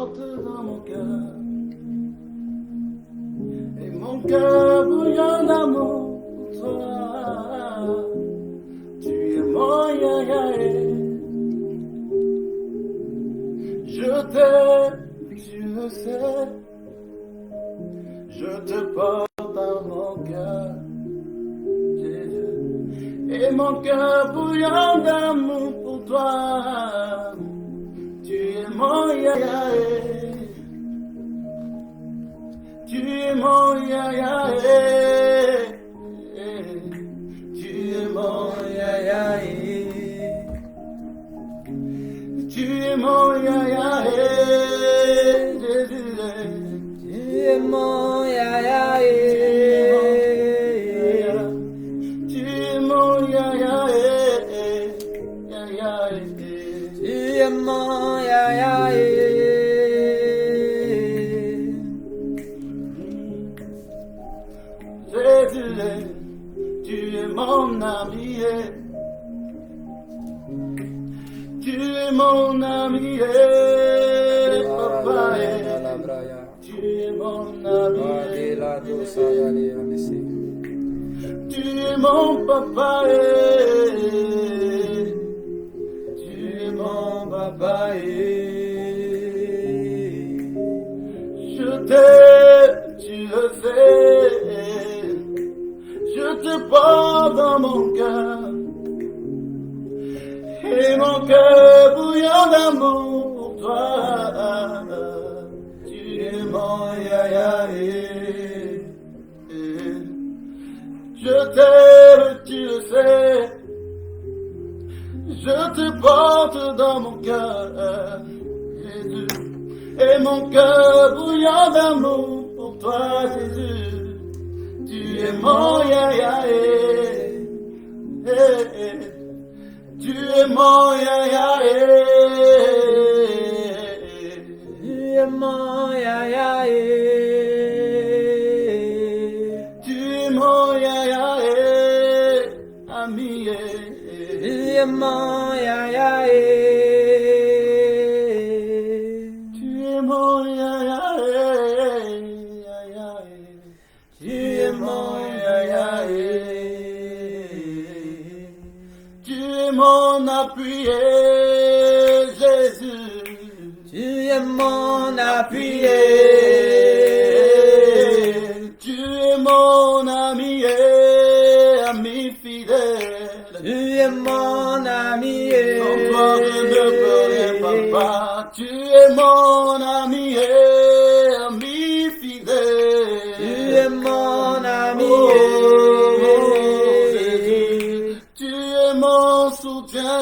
porte dans mon cœur. Et mon cœur bouillonne d'amour pour toi. Tu es mon ya-ya-eh. Je t'aime, tu le sais. Je te porte dans mon cœur, Jésus. Et mon cœur bouillonne d'amour pour toi. Tu es mon ya-ya-eh. Tu es mon ya-ya-eh. Tu es mon ya-ya-eh. Tu es mon ya-ya-eh. Jésus. Tu es mon ya-ya-eh. Tu es mon ya-ya-eh. Ya-ya-eh. Tu es mon ya-ya-eh. Jésus, tu es mon ami. Tu es mon ami, papa. Tu es mon ami. Tu es mon papa. Tu es mon papa. Je t'aime, tu le sais. Je te porte dans mon cœur. Et mon cœur bouillant d'amour pour toi. Tu es mon ya-ya-eh. Je t'aime, tu le sais. Je te porte dans mon cœur, Jésus. Et mon cœur bouillant d'amour pour toi, Jésus. Tu es mon ya-ya-eh. Tu es mon ya-ya-eh. Tu es mon ya-ya-eh. Tu es mon ya-ya-eh, ami. Tu es mon ya-ya-eh. Tu es mon ya-ya-eh, ya-ya-eh. Tu es mon ya-ya-eh. Tu es mon appui, Jésus. Tu es mon appui. Tu es mon ami, ami fidèle. Tu es mon ami. Sans toi je ne peux rien, papa. Tu es mon ami, ami fidèle. Tu es mon ami. Jésus. Tu es mon soutien,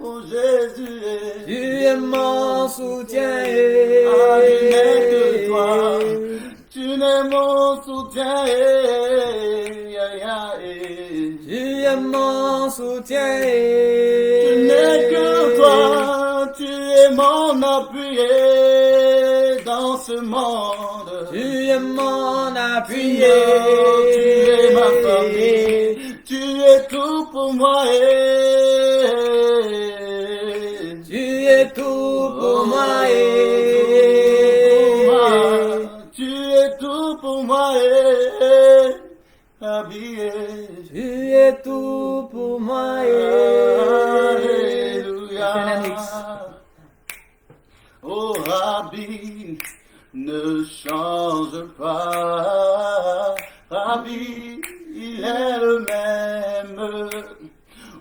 mon Jésus. Tu es mon soutien. Ah, il n'est que toi. Tu n'es mon soutien. Tu es mon soutien. Tu n'es que toi. Tu es mon appui dans ce monde. Tu es mon appui. Tu es ma famille. Tu es tout pour moi. Tu es tout pour moi. Tu es tout pour moi. Habillé. Tu es tout pour moi. Alléluia. Oh, Rabbi, ne change pas. Rabbi, il est le même.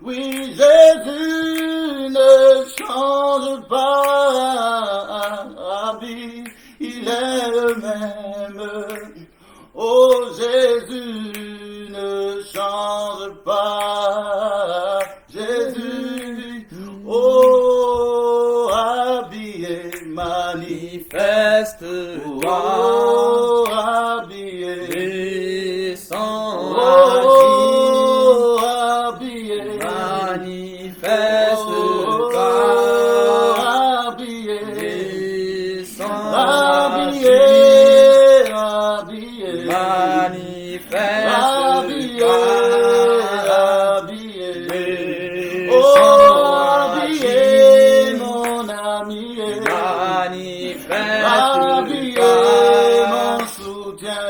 Oui, Jésus ne change pas. Rabbi, il est le même. Oh, Jésus ne change pas. Jésus, oh, habillé, manifeste-toi. Oh, habillé, Sans oh, habillé, manifeste-toi. habillé, Sans habillé, habillé, manifeste-toi. habillé, oh, habillé, mon ami. manifeste mon soutien,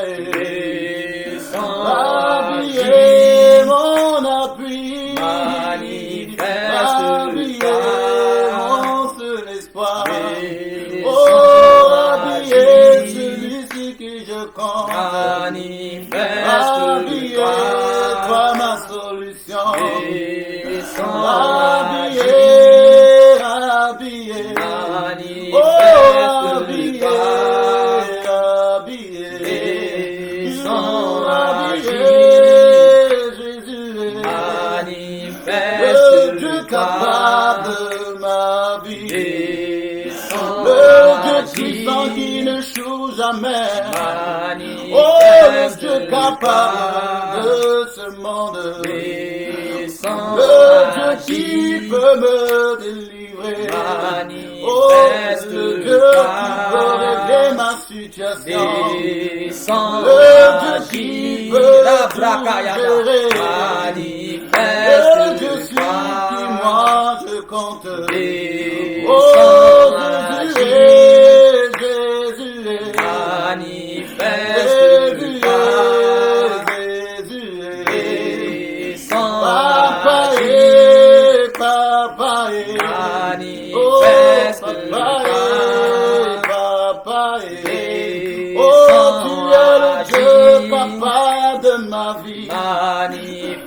habiller mon appui, manifeste mon seul espoir, habiller celui-ci que je compte, habiller toi ma solution, habiller, capable de ma vie, le Dieu puissant qui ne choue jamais, le Dieu capable de ce monde, le Dieu qui peut me délivrer, le Dieu qui peut régler ma situation, le Dieu qui peut tout gérer, le Dieu sur qui moi je compte. Papa de ma vie, tu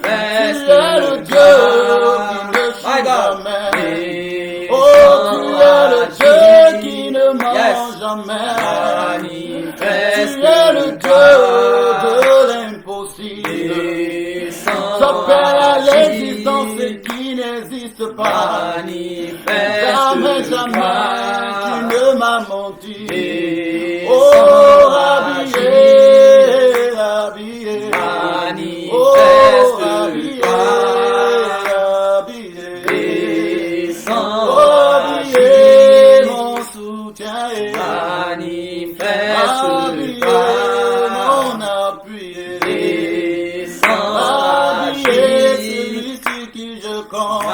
es le Dieu qui ne chie jamais. Tu es le Dieu qui ne ment jamais. Tu es le Dieu de l'impossible. J'appelle à l'existence ce qui n'existe pas. Jamais, jamais, tu ne m'as menti. Mon soutien, mon appui, celui-ci qui je compte,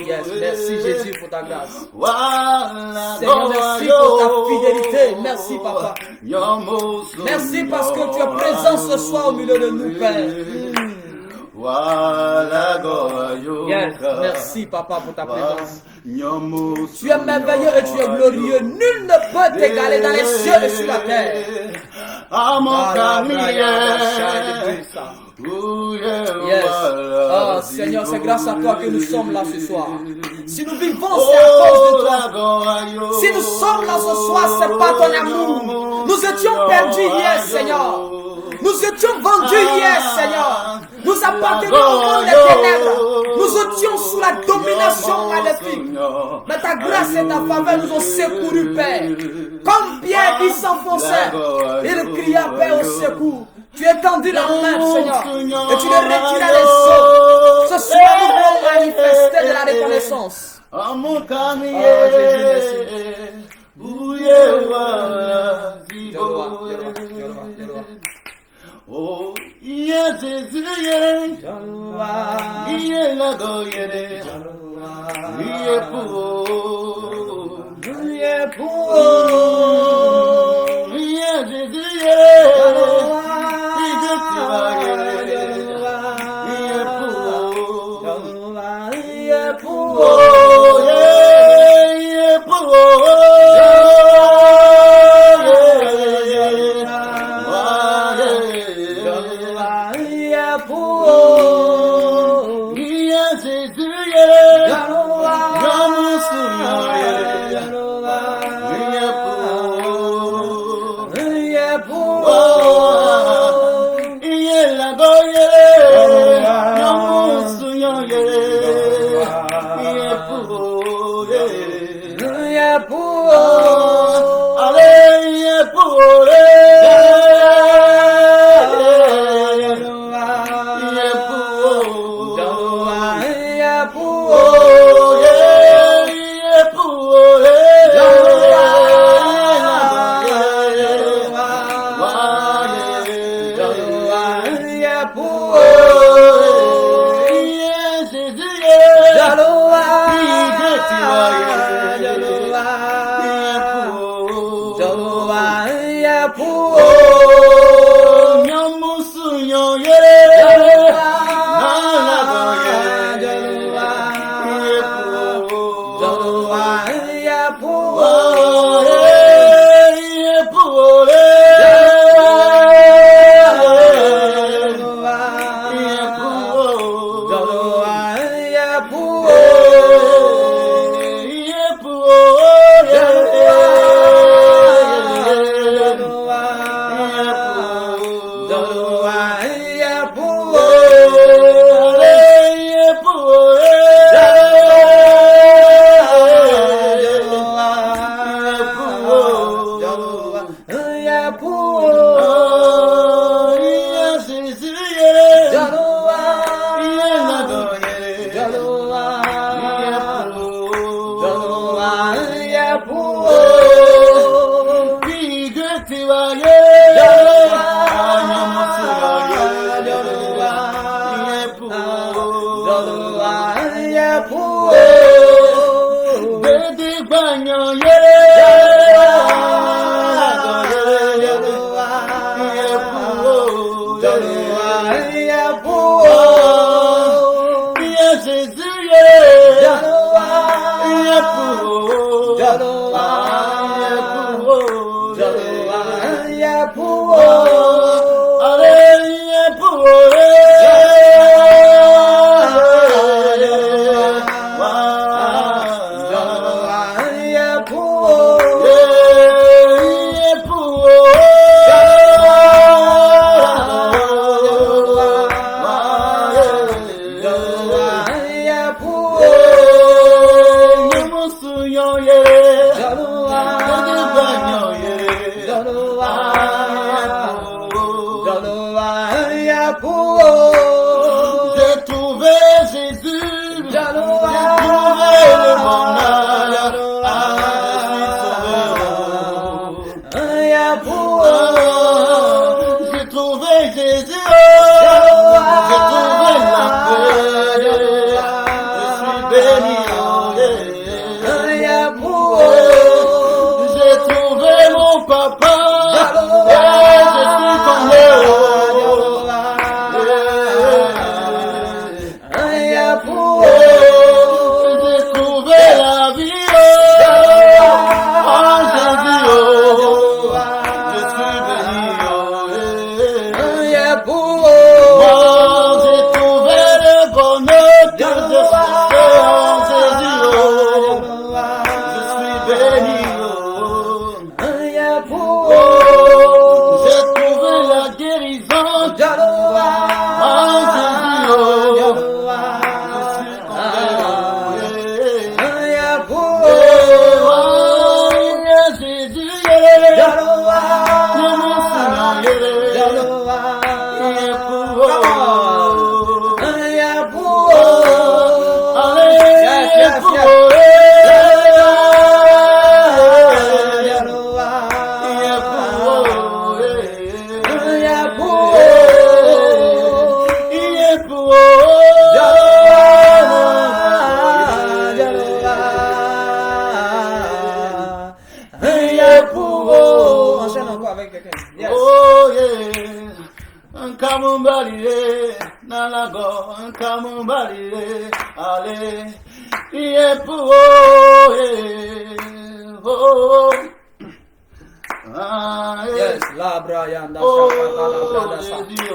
Yes, merci Jésus pour ta grâce. Seigneur, merci pour ta fidélité. Merci Papa. Merci parce que tu es présent ce soir au milieu de nous, Père. Yes, merci Papa pour ta présence. Tu es merveilleux et tu es glorieux. Nul ne peut t'égaler dans les cieux et sur la terre. Yes. Oh Seigneur, c'est grâce à toi que nous sommes là ce soir. Si nous vivons, c'est à cause de toi. Si nous sommes là ce soir, c'est pas ton amour. Nous étions perdus hier, Seigneur. Nous étions vendus hier, Seigneur. Nous appartenions au monde des ténèbres. Nous étions sous la domination maléfique. Mais ta grâce et ta faveur nous ont secourus, Père. Comme Pierre qui s'enfonçait, il cria, Père, au secours. Tu étendis la main, Seigneur, et tu le retiras les eaux. Ce soir, nous voulons manifester de la reconnaissance. Oh, Jésus, merci. Oh, yeah, Jésus, yeah, yeah, la goyere, yeah, pour, yeah, Jésus, yeah, yeah, pour,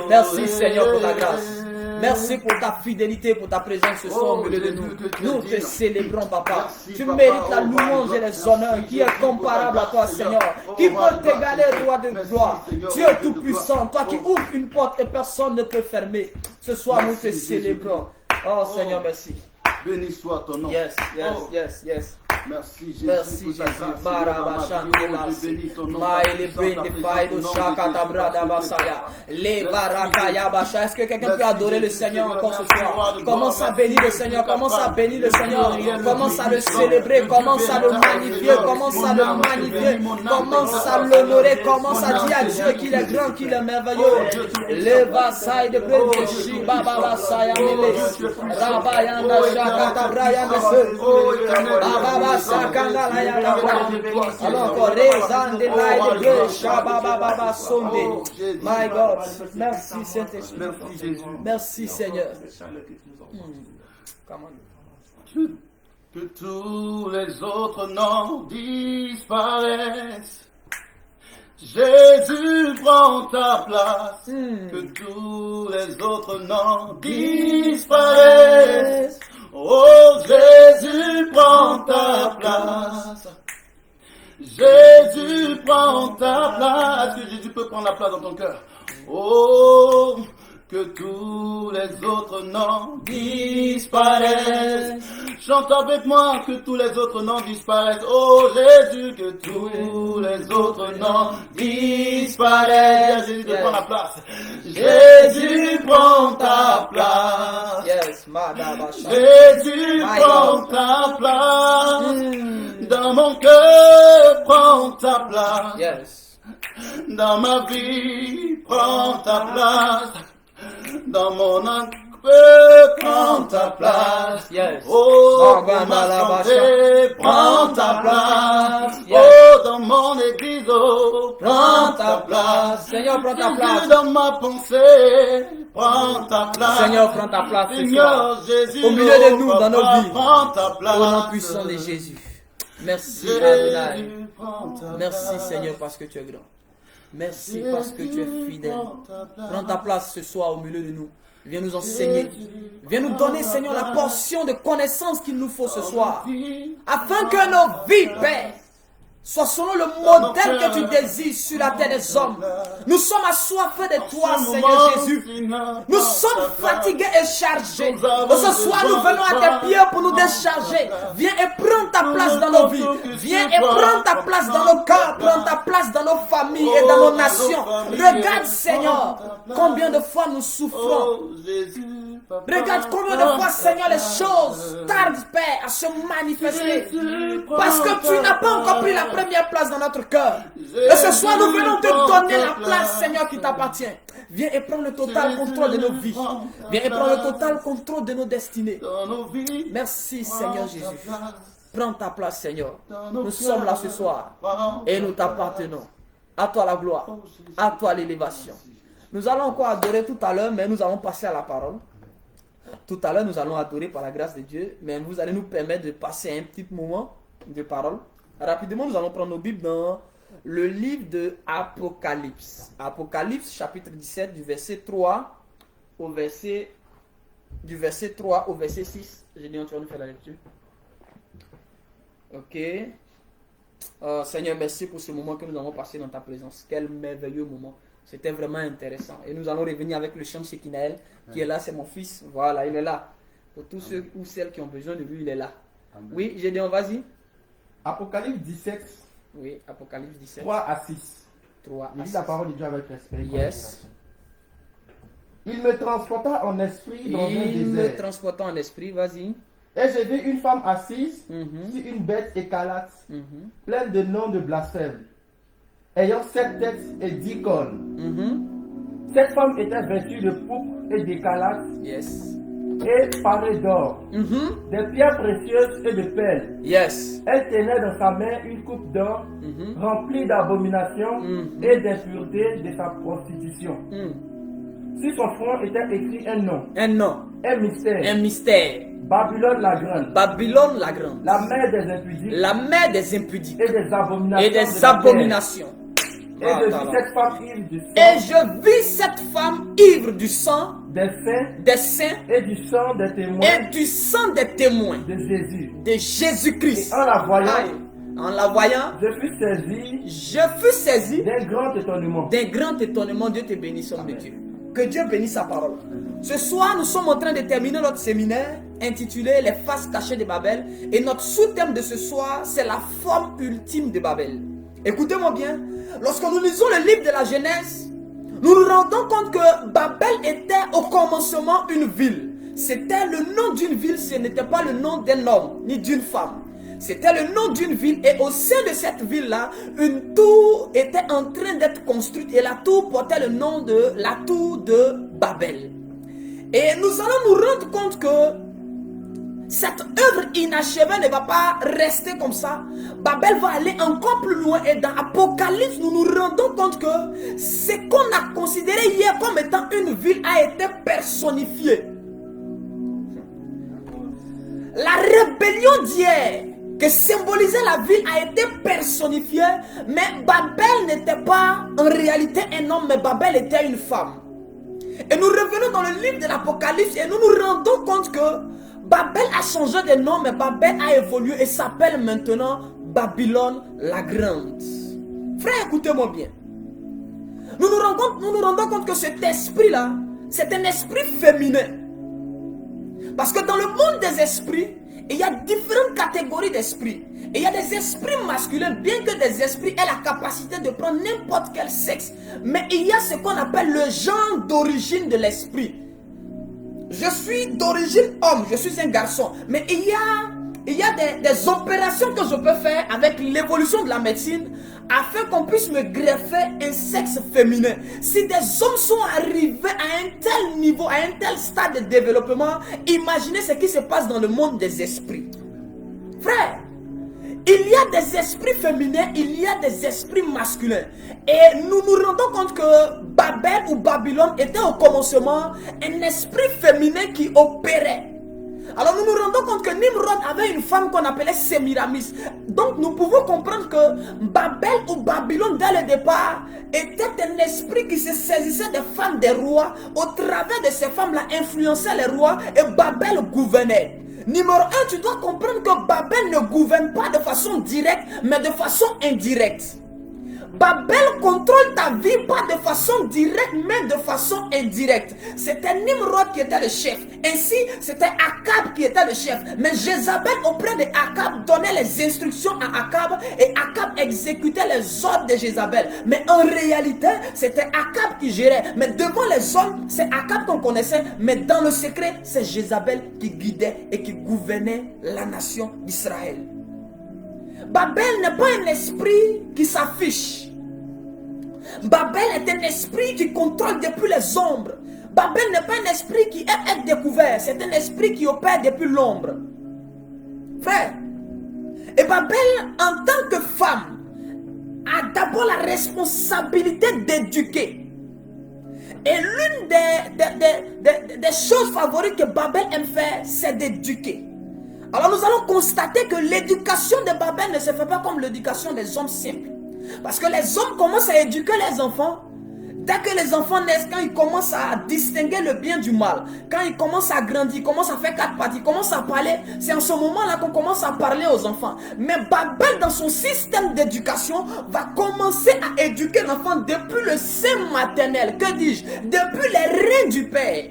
Merci Seigneur pour ta grâce. Merci pour ta fidélité, pour ta présence ce soir au milieu de nous. Nous te célébrons, Papa. Tu mérites la louange et les honneurs qui est comparable à toi, Seigneur. Qui peut t'égaler, roi de gloire. Tu es tout puissant. Toi qui ouvres une porte et personne ne peut fermer. Ce soir, nous te célébrons. Oh Seigneur, merci. Béni soit ton nom. Yes, yes, yes, yes. Merci Jésus. Merci pour ta Jésus. grâce. Barabashandelasi. Maïli Brindi Faido Shakatabra Basaya. Les Barakaya Basha. Est-ce que quelqu'un peut adorer le Seigneur encore ce soir? Commence à bénir le Seigneur. Commence à bénir le Seigneur. Commence à le célébrer. Commence à le magnifier. Commence à le magnifier. Commence à l'honorer. Commence à dire à Dieu qu'il est grand, qu'il est merveilleux. Les Basai de Brindi Shiba Basaya Mele. Rabayanda Shakatabra Yamese. Baba Sakanda Yanda. Alors encore, Rezande Laïde de Shababa Sonde. My God, merci Saint-Esprit. Merci Jésus. Merci Seigneur. Come on. Que tous les autres noms disparaissent. Jésus prend ta place. Que tous les autres noms disparaissent. Oh Jésus prend ta place. Jésus prend ta place. Est-ce que Jésus peut prendre la place dans ton cœur? Oh, que tous les autres noms disparaissent. Chante avec moi, que tous les autres noms disparaissent. Oh Jésus, que tous les autres noms disparaissent. Jésus prend la place. Jésus prend ta place. Yes, Madame. Jésus prend ta place. Dans mon cœur, prends ta place. Yes. Dans ma vie, prends ta place. Dans mon âme, prends ta place. Yes. Oh, dans ma santé, prends ta place. Yes. Oh, dans mon église, oh, prends ta place. Seigneur, prends ta place. Dans ma pensée, prends ta place. Seigneur, prends ta place ce Seigneur soir. Jésus, Au milieu de nous, oh, dans nos papa, vies. prends ta place. Au nom puissant de Jésus. Merci Adonai. Jésus, prends ta Merci place. Seigneur parce que tu es grand. Merci parce que tu es fidèle. Prends ta place ce soir au milieu de nous. Viens nous enseigner. Viens nous donner, Seigneur, la portion de connaissance qu'il nous faut ce soir. Afin que nos vies, Père, soient selon le modèle que tu désires sur la terre des hommes. Nous sommes assoiffés de toi, Seigneur Jésus. Nous sommes fatigués et chargés. Ce soir, nous venons à tes pieds pour nous décharger. Viens et prends ta place dans nos vies. Viens et prends ta place dans nos cœurs. Prends ta place dans nos familles et dans nos nations. Regarde, Seigneur, combien de fois nous souffrons. Regarde combien de fois, Seigneur, les choses tardent, Père, à se manifester. Parce que tu n'as pas encore pris la première place dans notre cœur. Et ce soir, nous venons te donner la place, Seigneur, qui t'appartient. Viens et prends le total contrôle de nos vies. Viens et prends le total contrôle de nos destinées. Merci, Seigneur Jésus. Prends ta place, Seigneur. Nous sommes là ce soir et nous t'appartenons. À toi la gloire, à toi l'élévation. Nous allons encore adorer tout à l'heure, mais nous allons passer à la parole. Tout à l'heure, nous allons adorer par la grâce de Dieu, mais vous allez nous permettre de passer un petit moment de parole. Rapidement, nous allons prendre nos Bibles dans le livre de Apocalypse. Apocalypse, chapitre 17, du verset 3 au verset 6. J'ai dit, tu vas nous faire la lecture. Ok. Seigneur, merci pour ce moment que nous avons passé dans ta présence. Quel merveilleux moment. C'était vraiment intéressant. Et nous allons revenir avec le chant de Shekinaël qui est là, c'est mon fils. Voilà, il est là. Pour tous ceux ou celles qui ont besoin de lui, il est là. Amen. Oui, Gédéon, vas-y. Apocalypse 17. Oui, Apocalypse 17. 3 à 6. 3 à 6. Je lis la parole de Dieu avec respect. Yes. Il me transporta en esprit dans un désert. Il me transporta en esprit, vas-y. Et j'ai vu une femme assise sur une bête écarlate, pleine de noms de blasphème, ayant 7 têtes et 10 cornes. Cette femme était vêtue de pourpre et d'écarlate, Yes. et parée d'or, des pierres précieuses et de perles. Yes. Elle tenait dans sa main une coupe d'or remplie d'abominations et d'impuretés de sa prostitution. Sur son front était écrit un nom, Un nom. un mystère, Un mystère. Babylone la grande, Babylone la grande. la mère des impudiques La mère des impudiques. et des abominations. Et de la des terre. abominations. Et je vis cette femme ivre du sang, Et je vis cette femme ivre du sang des saints des saints et du sang des témoins et du sang des témoins de Jésus. de Jésus-Christ. Et en la voyant, Aïe. En la voyant, je fus saisi je fus saisi d'un grand étonnement. d'un grand étonnement. Dieu te bénisse, homme de Dieu. Que Dieu bénisse sa parole. Ce soir, nous sommes en train de terminer notre séminaire intitulé Les faces cachées de Babel. Et notre sous-thème de ce soir, c'est la forme ultime de Babel. Écoutez-moi bien, lorsque nous lisons le livre de la Genèse, nous nous rendons compte que Babel était au commencement une ville. C'était le nom d'une ville, ce n'était pas le nom d'un homme ni d'une femme. C'était le nom d'une ville et au sein de cette ville-là, une tour était en train d'être construite et la tour portait le nom de la tour de Babel. Et nous allons nous rendre compte que cette œuvre inachevée ne va pas rester comme ça. Babel va aller encore plus loin et dans Apocalypse, nous nous rendons compte que ce qu'on a considéré hier comme étant une ville a été personnifié. La rébellion d'hier que symbolisait la ville a été personnifiée, mais Babel n'était pas en réalité un homme, mais Babel était une femme. Et nous revenons dans le livre de l'Apocalypse et nous nous rendons compte que Babel a changé de nom, mais Babel a évolué et s'appelle maintenant Babylone la Grande. Frère, écoutez-moi bien. Nous nous rendons compte que cet esprit-là, c'est un esprit féminin. Parce que dans le monde des esprits, il y a différentes catégories d'esprits. Et il y a des esprits masculins, bien que des esprits aient la capacité de prendre n'importe quel sexe. Mais il y a ce qu'on appelle le genre d'origine de l'esprit. Je suis d'origine homme, je suis un garçon. Mais il y a des opérations que je peux faire avec l'évolution de la médecine afin qu'on puisse me greffer un sexe féminin. Si des hommes sont arrivés à un tel niveau, à un tel stade de développement, imaginez ce qui se passe dans le monde des esprits. Frère, il y a des esprits féminins, il y a des esprits masculins. Et nous nous rendons compte que Babel ou Babylone était au commencement un esprit féminin qui opérait. Alors nous nous rendons compte que Nimrod avait une femme qu'on appelait Sémiramis. Donc nous pouvons comprendre que Babel ou Babylone dès le départ était un esprit qui se saisissait des femmes des rois. Au travers de ces femmes-là influençait les rois et Babel gouvernait. Numéro 1, tu dois comprendre que Babel ne gouverne pas de façon directe, mais de façon indirecte. Babel contrôle ta vie pas de façon directe, mais de façon indirecte. C'était Nimrod qui était le chef. Ainsi, c'était Akab qui était le chef. Mais Jézabel, auprès de Akab, donnait les instructions à Akab et Akab exécutait les ordres de Jézabel. Mais en réalité, c'était Akab qui gérait. Mais devant les hommes, c'est Akab qu'on connaissait. Mais dans le secret, c'est Jézabel qui guidait et qui gouvernait la nation d'Israël. Babel n'est pas un esprit qui s'affiche. Babel est un esprit qui contrôle depuis les ombres. Babel n'est pas un esprit qui est découvert. C'est un esprit qui opère depuis l'ombre. Frère, et Babel, en tant que femme, a d'abord la responsabilité d'éduquer. Et l'une des choses favorites que Babel aime faire, c'est d'éduquer. Alors nous allons constater que l'éducation de Babel ne se fait pas comme l'éducation des hommes simples. Parce que les hommes commencent à éduquer les enfants. Dès que les enfants naissent, quand ils commencent à distinguer le bien du mal, quand ils commencent à grandir, ils commencent à faire 4 pattes, ils commencent à parler, c'est en ce moment-là qu'on commence à parler aux enfants. Mais Babel, dans son système d'éducation, va commencer à éduquer l'enfant depuis le sein maternel. Que dis-je? Depuis les reins du père.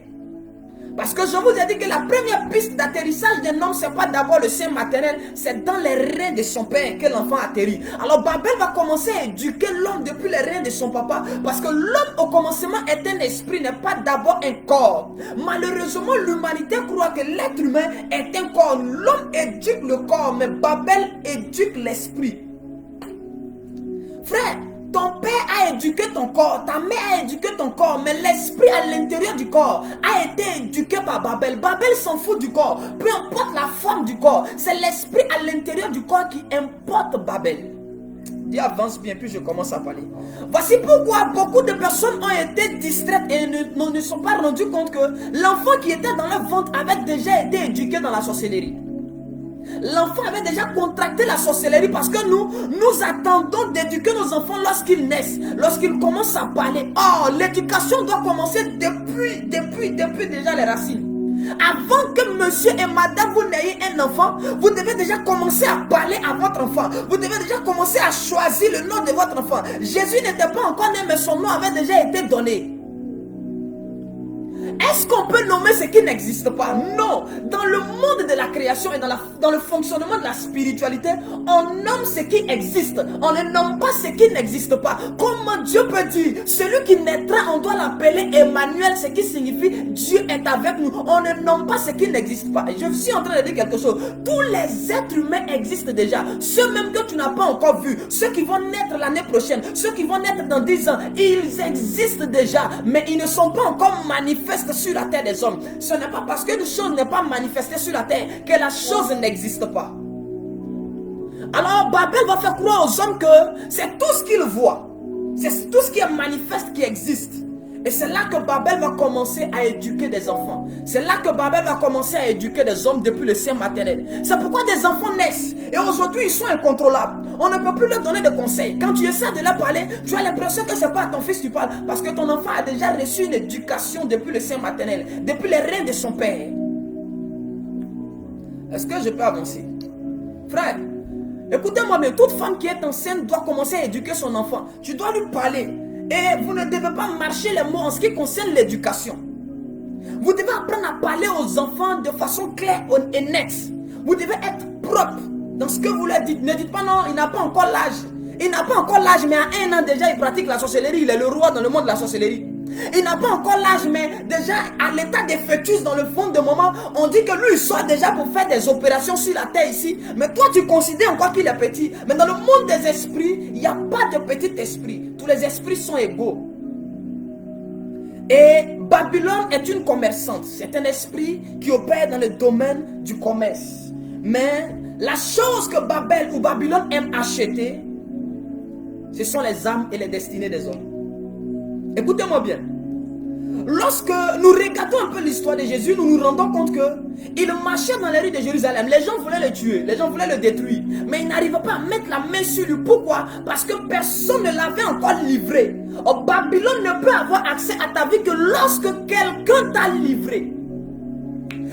Parce que je vous ai dit que la première piste d'atterrissage d'un homme, ce n'est pas d'abord le sein maternel, c'est dans les reins de son père que l'enfant atterrit. Alors Babel va commencer à éduquer l'homme depuis les reins de son papa, parce que l'homme au commencement est un esprit, n'est pas d'abord un corps. Malheureusement, l'humanité croit que l'être humain est un corps. L'homme éduque le corps, mais Babel éduque l'esprit. Frère, ton père a éduqué ton corps, ta mère a éduqué ton corps, mais l'esprit à l'intérieur du corps a été éduqué par Babel. Babel s'en fout du corps, peu importe la forme du corps, c'est l'esprit à l'intérieur du corps qui importe Babel. Dis avance bien, puis je commence à parler. Voici pourquoi beaucoup de personnes ont été distraites et ne sont pas rendues compte que l'enfant qui était dans leur ventre avait déjà été éduqué dans la sorcellerie. L'enfant avait déjà contracté la sorcellerie parce que nous attendons d'éduquer nos enfants lorsqu'ils naissent, lorsqu'ils commencent à parler. Oh, l'éducation doit commencer depuis déjà les racines. Avant que monsieur et madame vous n'ayez un enfant, vous devez déjà commencer à parler à votre enfant. Vous devez déjà commencer à choisir le nom de votre enfant. Jésus n'était pas encore né, mais son nom avait déjà été donné. est-ce qu'on peut nommer ce qui n'existe pas? Non. Dans le monde de la création et dans le fonctionnement de la spiritualité, on nomme ce qui existe. On ne nomme pas ce qui n'existe pas. Comment Dieu peut dire, celui qui naîtra, on doit l'appeler Emmanuel, ce qui signifie Dieu est avec nous. On ne nomme pas ce qui n'existe pas. Je suis en train de dire quelque chose. Tous les êtres humains existent déjà. Ceux même que tu n'as pas encore vus, ceux qui vont naître l'année prochaine, ceux qui vont naître dans 10 ans, ils existent déjà, mais ils ne sont pas encore manifestes sur la terre des hommes. Ce n'est pas parce qu'une chose n'est pas manifestée sur la terre que la chose n'existe pas. Alors Babel va faire croire aux hommes que c'est tout ce qu'ils voient, c'est tout ce qui est manifeste qui existe. Et c'est là que Babel va commencer à éduquer des enfants. C'est là que Babel va commencer à éduquer des hommes depuis le sein maternel. C'est pourquoi des enfants naissent. Et aujourd'hui, ils sont incontrôlables. On ne peut plus leur donner de conseils. Quand tu essaies de leur parler, tu as l'impression que ce n'est pas à ton fils que tu parles. Parce que ton enfant a déjà reçu une éducation depuis le sein maternel. Depuis les reins de son père. Est-ce que je peux avancer? Frère, écoutez-moi bien. Toute femme qui est enceinte doit commencer à éduquer son enfant. Tu dois lui parler. Et vous ne devez pas marcher les mots en ce qui concerne l'éducation. Vous devez apprendre à parler aux enfants de façon claire et nette. Vous devez être propre dans ce que vous leur dites. Ne dites pas non, il n'a pas encore l'âge. Il n'a pas encore l'âge, mais à 1 an déjà, il pratique la sorcellerie. Il est le roi dans le monde de la sorcellerie. Il n'a pas encore l'âge, mais déjà à l'état des fœtus dans le fond de moment, on dit que lui, il soit déjà pour faire des opérations sur la terre ici. Mais toi, tu considères encore qu'il est petit. Mais dans le monde des esprits, il n'y a pas de petit esprit. Tous les esprits sont égaux. Et Babylone est une commerçante. C'est un esprit qui opère dans le domaine du commerce. Mais la chose que Babel ou Babylone aime acheter, ce sont les âmes et les destinées des hommes. Écoutez-moi bien. Lorsque nous regardons un peu l'histoire de Jésus, nous nous rendons compte qu'il marchait dans les rues de Jérusalem. Les gens voulaient le tuer, les gens voulaient le détruire. Mais il n'arrivait pas à mettre la main sur lui. Pourquoi? Parce que personne ne l'avait encore livré. Oh, Babylone ne peut avoir accès à ta vie que lorsque quelqu'un t'a livré.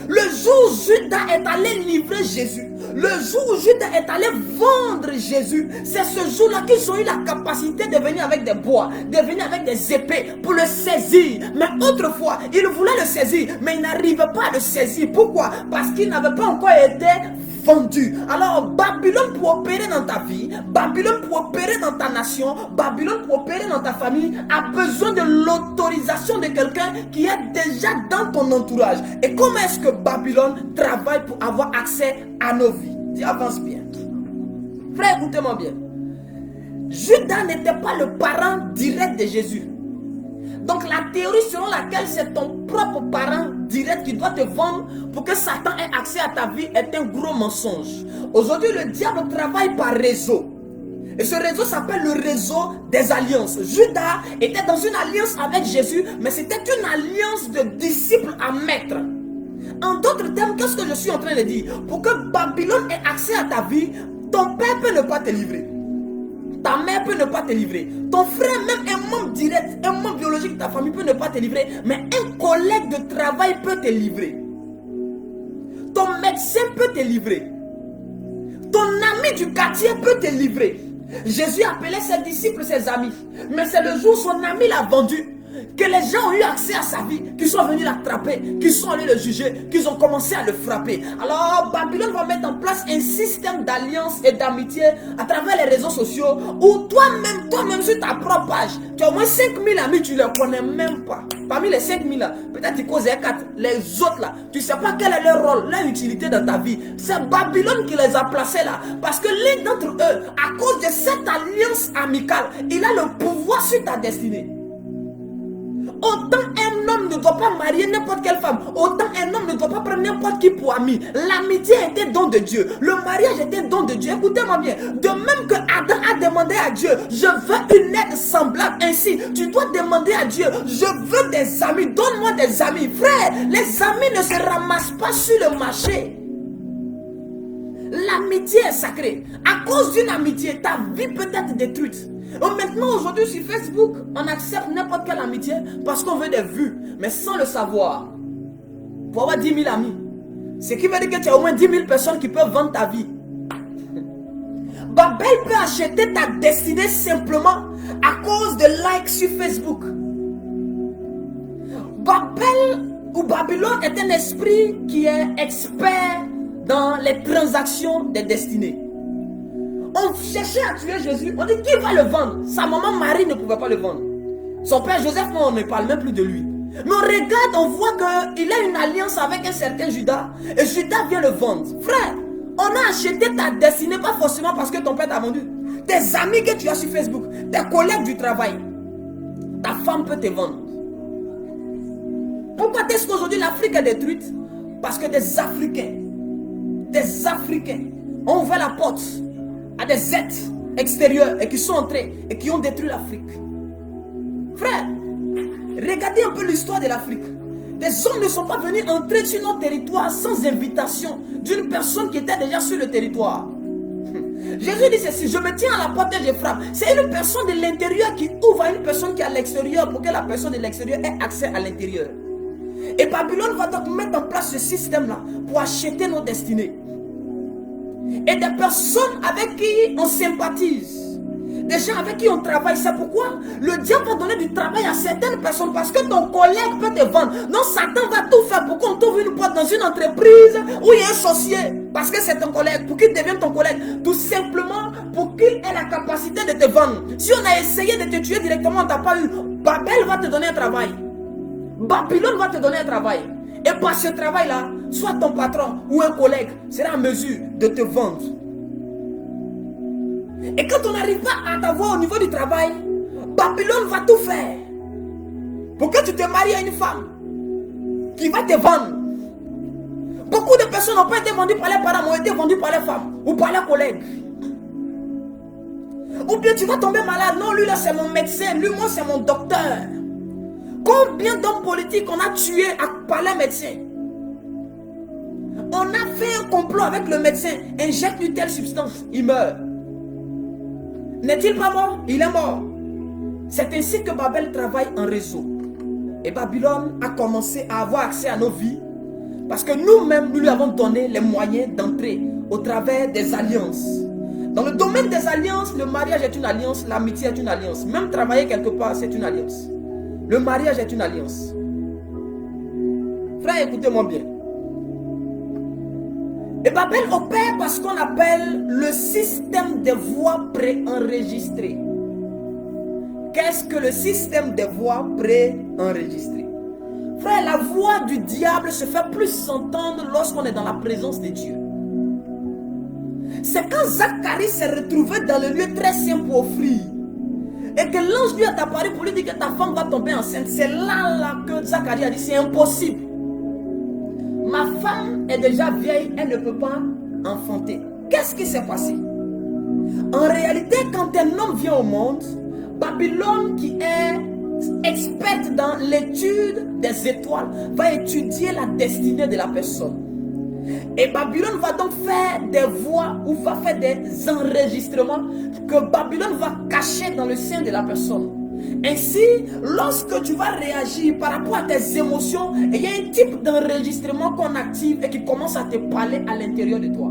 Le jour où Judas est allé livrer Jésus, le jour où Judas est allé vendre Jésus, c'est ce jour-là qu'ils ont eu la capacité de venir avec des bois, de venir avec des épées pour le saisir. Mais autrefois, ils voulaient le saisir, mais ils n'arrivaient pas à le saisir. Pourquoi? Parce qu'il n'avait pas encore été vendu. Alors Babylone pour opérer dans ta vie, Babylone pour opérer dans ta nation, Babylone pour opérer dans ta famille a besoin de l'autorisation de quelqu'un qui est déjà dans ton entourage. Et comment est-ce que Babylone travaille pour avoir accès à nos vies? Tu avances bien. Frère, écoutez-moi bien. Judas n'était pas le parent direct de Jésus. Donc la théorie selon laquelle c'est ton propre parent direct qui doit te vendre pour que Satan ait accès à ta vie est un gros mensonge. Aujourd'hui, le diable travaille par réseau. Et ce réseau s'appelle le réseau des alliances. Judas était dans une alliance avec Jésus, mais c'était une alliance de disciples à maître. En d'autres termes, qu'est-ce que je suis en train de dire? Pour que Babylone ait accès à ta vie, ton père peut ne pas te livrer. Ta mère peut ne pas te livrer. Ton frère, même un membre direct, un membre biologique de ta famille peut ne pas te livrer. Mais un collègue de travail peut te livrer. Ton médecin peut te livrer. Ton ami du quartier peut te livrer. Jésus appelait ses disciples ses amis. Mais c'est le jour où son ami l'a vendu que les gens ont eu accès à sa vie, qu'ils sont venus l'attraper, qu'ils sont allés le juger, qu'ils ont commencé à le frapper. Alors Babylone va mettre en place un système d'alliance et d'amitié à travers les réseaux sociaux où toi-même sur ta propre page, tu as au moins 5000 amis, tu ne les connais même pas. Parmi les 5000 là, peut-être tu causes 4. Les autres là, tu ne sais pas quel est leur rôle, leur utilité dans ta vie. C'est Babylone qui les a placés là. Parce que l'un d'entre eux, à cause de cette alliance amicale, il a le pouvoir sur ta destinée. Autant un homme ne doit pas marier n'importe quelle femme, autant un homme ne doit pas prendre n'importe qui pour ami. L'amitié était don de Dieu. Le mariage était don de Dieu. Écoutez-moi bien. De même que Adam a demandé à Dieu, je veux une aide semblable. Ainsi, tu dois demander à Dieu, je veux des amis. Donne-moi des amis. Frère, les amis ne se ramassent pas sur le marché. L'amitié est sacrée. À cause d'une amitié, ta vie peut être détruite. Maintenant, aujourd'hui, sur Facebook, on accepte n'importe quelle amitié parce qu'on veut des vues, mais sans le savoir. Pour avoir 10 000 amis, ce qui veut dire que tu as au moins 10 000 personnes qui peuvent vendre ta vie. Babel peut acheter ta destinée simplement à cause de likes sur Facebook. Babel où Babylone est un esprit qui est expert dans les transactions des destinées. On cherchait à tuer Jésus, on dit qui va le vendre? Sa maman Marie ne pouvait pas le vendre. Son père Joseph, on ne parle même plus de lui. Mais on regarde, on voit qu'il a une alliance avec un certain Judas, et Judas vient le vendre. Frère, on a acheté ta destinée, pas forcément parce que ton père t'a vendu. Tes amis que tu as sur Facebook, tes collègues du travail, ta femme peut te vendre. Pourquoi est-ce qu'aujourd'hui l'Afrique est détruite? Parce que des Africains ont ouvert la porte à des êtres extérieurs et qui sont entrés et qui ont détruit l'Afrique. Frère, regardez un peu l'histoire de l'Afrique. Des hommes ne sont pas venus entrer sur notre territoire sans invitation d'une personne qui était déjà sur le territoire. Jésus dit ceci, je me tiens à la porte et je frappe. C'est une personne de l'intérieur qui ouvre à une personne qui est à l'extérieur pour que la personne de l'extérieur ait accès à l'intérieur. Et Babylone va donc mettre en place ce système-là pour acheter nos destinées. Et des personnes avec qui on sympathise, des gens avec qui on travaille, c'est pourquoi le diable va donner du travail à certaines personnes parce que ton collègue peut te vendre. Non, Satan va tout faire pour qu'on t'ouvre une porte dans une entreprise où il y a un sorcier parce que c'est ton collègue, pour qu'il devienne ton collègue, tout simplement pour qu'il ait la capacité de te vendre. Si on a essayé de te tuer directement, on t'a pas eu, Babel va te donner un travail. Babylone va te donner un travail. Et par ce travail-là, soit ton patron ou un collègue sera en mesure de te vendre. Et quand on n'arrive pas à t'avoir au niveau du travail, Babylone va tout faire pour que tu te maries à une femme qui va te vendre. Beaucoup de personnes n'ont pas été vendues par les parents, ont été vendues par les femmes ou par les collègues. Ou bien tu vas tomber malade. Non, lui là c'est mon médecin, lui moi c'est mon docteur. Combien d'hommes politiques on a tués par les médecins? On a fait un complot avec le médecin, injecte une telle substance, il meurt. N'est-il pas mort? Il est mort. C'est ainsi que Babel travaille en réseau. Et Babylone a commencé à avoir accès à nos vies parce que nous-mêmes, nous lui avons donné les moyens d'entrer au travers des alliances. Dans le domaine des alliances, le mariage est une alliance, l'amitié est une alliance. Même travailler quelque part, c'est une alliance. Le mariage est une alliance. Frère, écoutez-moi bien. Et Babel opère par ce qu'on appelle le système des voix préenregistrées. Qu'est-ce que le système des voix préenregistrées? Frère, la voix du diable se fait plus entendre lorsqu'on est dans la présence de Dieu. C'est quand Zacharie s'est retrouvé dans le lieu très saint pour offrir. Et que l'ange lui est apparu pour lui dire que ta femme va tomber enceinte. C'est là que Zacharie a dit c'est impossible. Ma femme est déjà vieille, elle ne peut pas enfanter. Qu'est-ce qui s'est passé? En réalité, quand un homme vient au monde, Babylone qui est experte dans l'étude des étoiles va étudier la destinée de la personne. Et Babylone va donc faire des voix ou va faire des enregistrements que Babylone va cacher dans le sein de la personne. Ainsi, lorsque tu vas réagir par rapport à tes émotions, il y a un type d'enregistrement qu'on active et qui commence à te parler à l'intérieur de toi.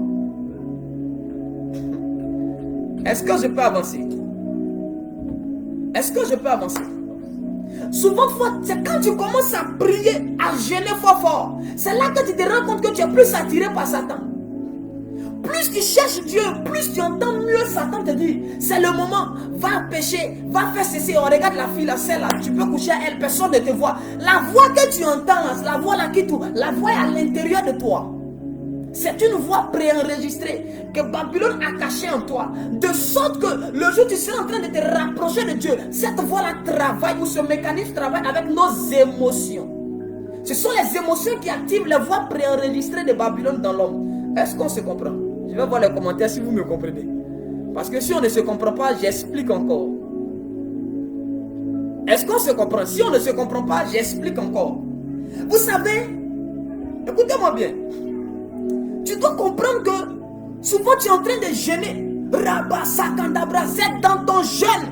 Est-ce que je peux avancer? Est-ce que je peux avancer? Souvent, c'est quand tu commences à prier, à jeûner fort, c'est là que tu te rends compte que tu es plus attiré par Satan. Plus tu cherches Dieu, plus tu entends mieux Satan te dire, c'est le moment, va pécher, va faire ceci. On regarde la fille là, celle-là, tu peux coucher à elle, personne ne te voit. La voix que tu entends, la voix là qui tourne, la voix est à l'intérieur de toi. C'est une voix préenregistrée que Babylone a cachée en toi. De sorte que le jour où tu seras en train de te rapprocher de Dieu, cette voix-là travaille, ou ce mécanisme travaille avec nos émotions. Ce sont les émotions qui activent les voix préenregistrées de Babylone dans l'homme. Est-ce qu'on se comprend? Je vais voir les commentaires si vous me comprenez. Parce que si on ne se comprend pas, j'explique encore. Est-ce qu'on se comprend? Si on ne se comprend pas, j'explique encore. Vous savez, écoutez-moi bien. Tu dois comprendre que souvent tu es en train de jeûner. Rabba Sakandabra, c'est dans ton jeûne.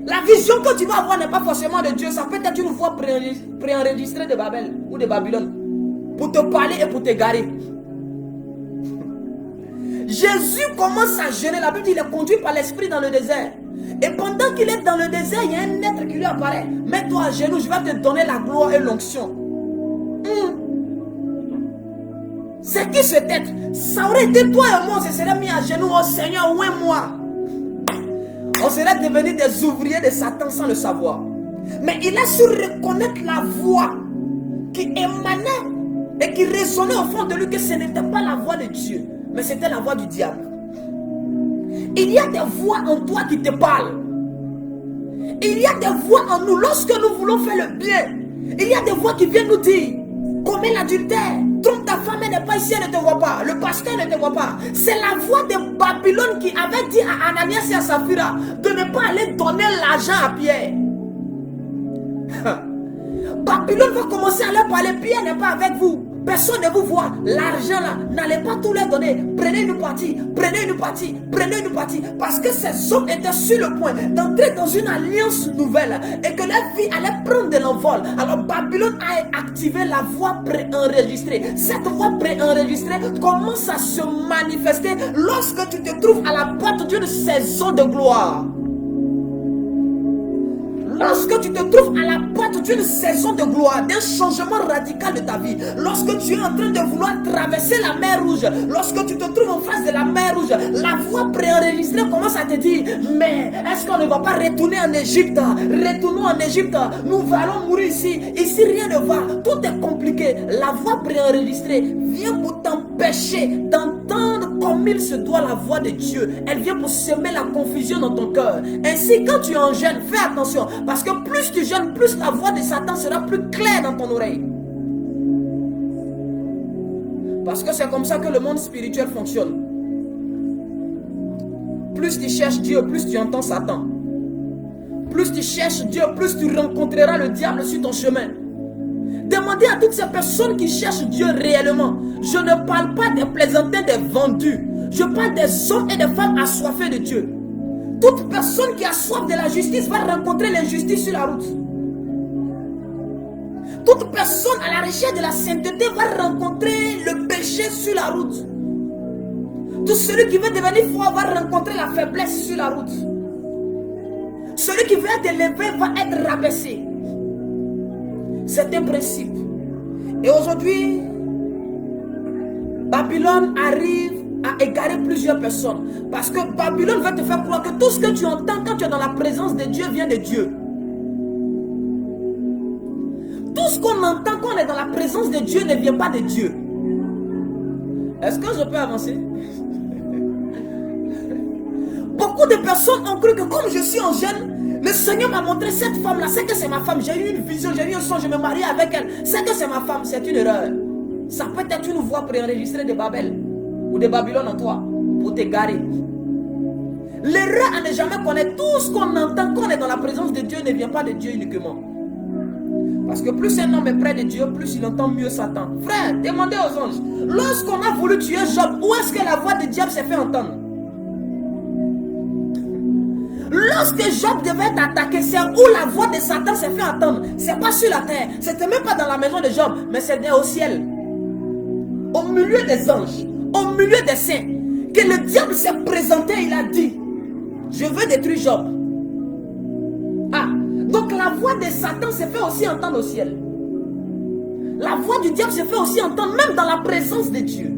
La vision que tu vas avoir n'est pas forcément de Dieu. Ça peut être une voix préenregistrée de Babel ou de Babylone pour te parler et pour te garer. Jésus commence à jeûner. La Bible dit qu'il est conduit par l'esprit dans le désert. Et pendant qu'il est dans le désert, il y a un être qui lui apparaît. Mets-toi à genoux, je vais te donner la gloire et l'onction. C'est qui cet être? Ça aurait été toi et moi, on se serait mis à genoux. Oh Seigneur, où est moi? On serait devenus des ouvriers de Satan sans le savoir. Mais il a su reconnaître la voix qui émanait et qui résonnait au fond de lui, que ce n'était pas la voix de Dieu, mais c'était la voix du diable. Il y a des voix en toi qui te parlent. Il y a des voix en nous lorsque nous voulons faire le bien. Il y a des voix qui viennent nous dire: commets l'adultère, trompe ta femme, elle n'est pas ici, elle ne te voit pas, le pasteur ne te voit pas. C'est la voix de Babylone qui avait dit à Ananias et à Saphira de ne pas aller donner l'argent à Pierre. Babylone va commencer à leur parler: Pierre n'est pas avec vous, personne ne vous voit, l'argent là, n'allez pas tout leur donner, prenez une partie, prenez une partie, prenez une partie. Parce que ces hommes étaient sur le point d'entrer dans une alliance nouvelle et que leur vie allait prendre de l'envol. Alors Babylone a activé la voix préenregistrée. Cette voix préenregistrée commence à se manifester lorsque tu te trouves à la porte d'une saison de gloire. Lorsque tu te trouves à la porte d'une saison de gloire, d'un changement radical de ta vie, lorsque tu es en train de vouloir traverser la mer Rouge, lorsque tu te trouves en face de la mer Rouge, la voix préenregistrée commence à te dire: mais est-ce qu'on ne va pas retourner en Égypte? Retournons en Égypte, nous allons mourir ici. Ici rien ne va, tout est compliqué. La voix préenregistrée vient pour t'empêcher d'entendre comme il se doit la voix de Dieu. Elle vient pour semer la confusion dans ton cœur. Ainsi, quand tu es en jeûne, fais attention. Parce que plus tu jeûnes, plus la voix de Satan sera plus claire dans ton oreille. Parce que c'est comme ça que le monde spirituel fonctionne. Plus tu cherches Dieu, plus tu entends Satan. Plus tu cherches Dieu, plus tu rencontreras le diable sur ton chemin. Demandez à toutes ces personnes qui cherchent Dieu réellement. Je ne parle pas des plaisantins, des vendus. Je parle des hommes et des femmes assoiffés de Dieu. Toute personne qui a soif de la justice va rencontrer l'injustice sur la route. Toute personne à la recherche de la sainteté va rencontrer le péché sur la route. Tout celui qui veut devenir fort va rencontrer la faiblesse sur la route. Celui qui veut être élevé va être rabaissé. C'est un principe. Et aujourd'hui, Babylone arrive à égarer plusieurs personnes. Parce que Babylone va te faire croire que tout ce que tu entends quand tu es dans la présence de Dieu vient de Dieu. Tout ce qu'on entend quand on est dans la présence de Dieu ne vient pas de Dieu. Est-ce que je peux avancer? Beaucoup de personnes ont cru que comme je suis en jeûne, le Seigneur m'a montré cette femme-là. C'est que c'est ma femme. J'ai eu une vision, j'ai eu un songe, je me marie avec elle. C'est que c'est ma femme. C'est une erreur. Ça peut être une voix préenregistrée de Babel ou de Babylone en toi pour t'égarer. L'erreur à ne jamais connaître tout ce qu'on entend quand on est dans la présence de Dieu ne vient pas de Dieu uniquement. Parce que plus un homme est près de Dieu, plus il entend mieux Satan. Frère, demandez aux anges. Lorsqu'on a voulu tuer Job, où est-ce que la voix du diable s'est fait entendre? Lorsque Job devait être attaqué, c'est où la voix de Satan s'est fait entendre. C'est pas sur la terre, c'était même pas dans la maison de Job, mais c'était au ciel. Au milieu des anges, au milieu des saints, que le diable s'est présenté, il a dit: je veux détruire Job. Ah, donc la voix de Satan s'est fait aussi entendre au ciel. La voix du diable s'est fait aussi entendre même dans la présence de Dieu.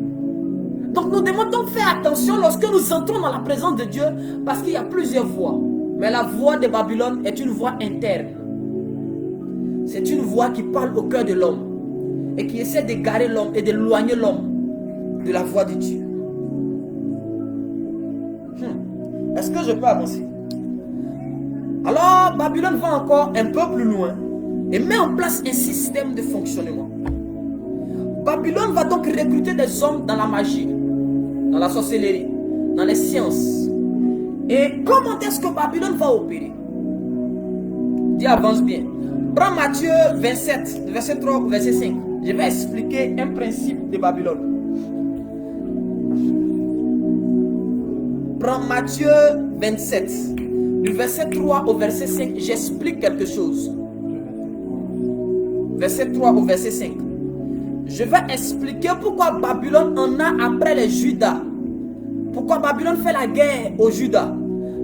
Donc nous devons donc faire attention lorsque nous entrons dans la présence de Dieu, parce qu'il y a plusieurs voix. Mais la voix de Babylone est une voix interne. C'est une voix qui parle au cœur de l'homme et qui essaie d'égarer l'homme et d'éloigner l'homme de la voix de Dieu. Est-ce que je peux avancer? Alors Babylone va encore un peu plus loin et met en place un système de fonctionnement. Babylone va donc recruter des hommes dans la magie, dans la sorcellerie, dans les sciences. Et comment est-ce que Babylone va opérer? Dis, avance bien. Prends Matthieu 27, verset 3 ou verset 5. Je vais expliquer un principe de Babylone. Prends Matthieu 27, du verset 3 au verset 5. J'explique quelque chose. Verset 3 au verset 5. Je vais expliquer pourquoi Babylone en a après les Judas. Pourquoi Babylone fait la guerre aux Judas.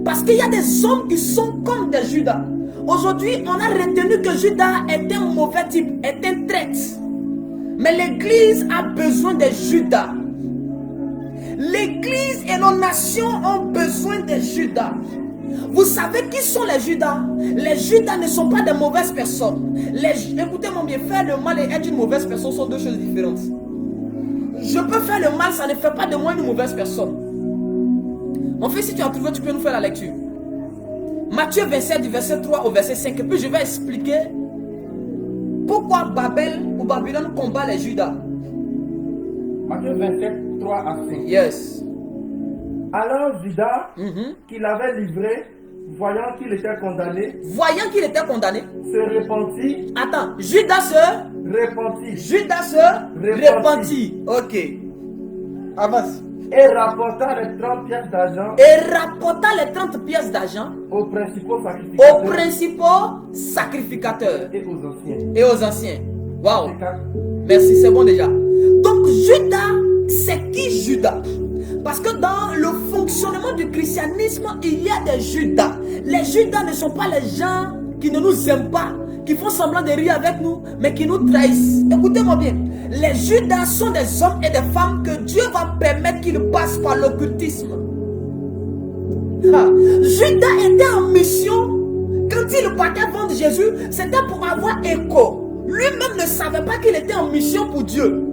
Parce qu'il y a des hommes qui sont comme des Judas. Aujourd'hui, on a retenu que Judas est un mauvais type, est un traître. Mais l'église a besoin des Judas. L'église et nos nations ont besoin des Judas. Vous savez qui sont les Judas? Les Judas ne sont pas de mauvaises personnes. Écoutez-moi bien, faire le mal et être une mauvaise personne sont deux choses différentes. Je peux faire le mal, ça ne fait pas de moi une mauvaise personne. Mon fils, si tu as trouvé, tu peux nous faire la lecture. Matthieu 27, du verset 3 au verset 5. Et puis je vais expliquer pourquoi Babel ou Babylone combat les Judas. Matthieu 27, 3 à 5. Yes. Alors Judas, qui l'avait livré, voyant qu'il était condamné, se repentit. Attends, Judas se repentit. Ok. Avance. Et rapporta les 30 pièces d'argent aux principaux sacrificateurs et aux anciens. Waouh. Merci, c'est bon déjà. Donc Judas, c'est qui Judas? Parce que dans le fonctionnement du christianisme, il y a des Judas. Les Judas ne sont pas les gens qui ne nous aiment pas, qui font semblant de rire avec nous, mais qui nous trahissent. Écoutez-moi bien. Les Judas sont des hommes et des femmes que Dieu va permettre qu'ils passent par l'occultisme. Judas était en mission. Quand il partait vendre Jésus, c'était pour avoir écho. Lui-même ne savait pas qu'il était en mission pour Dieu.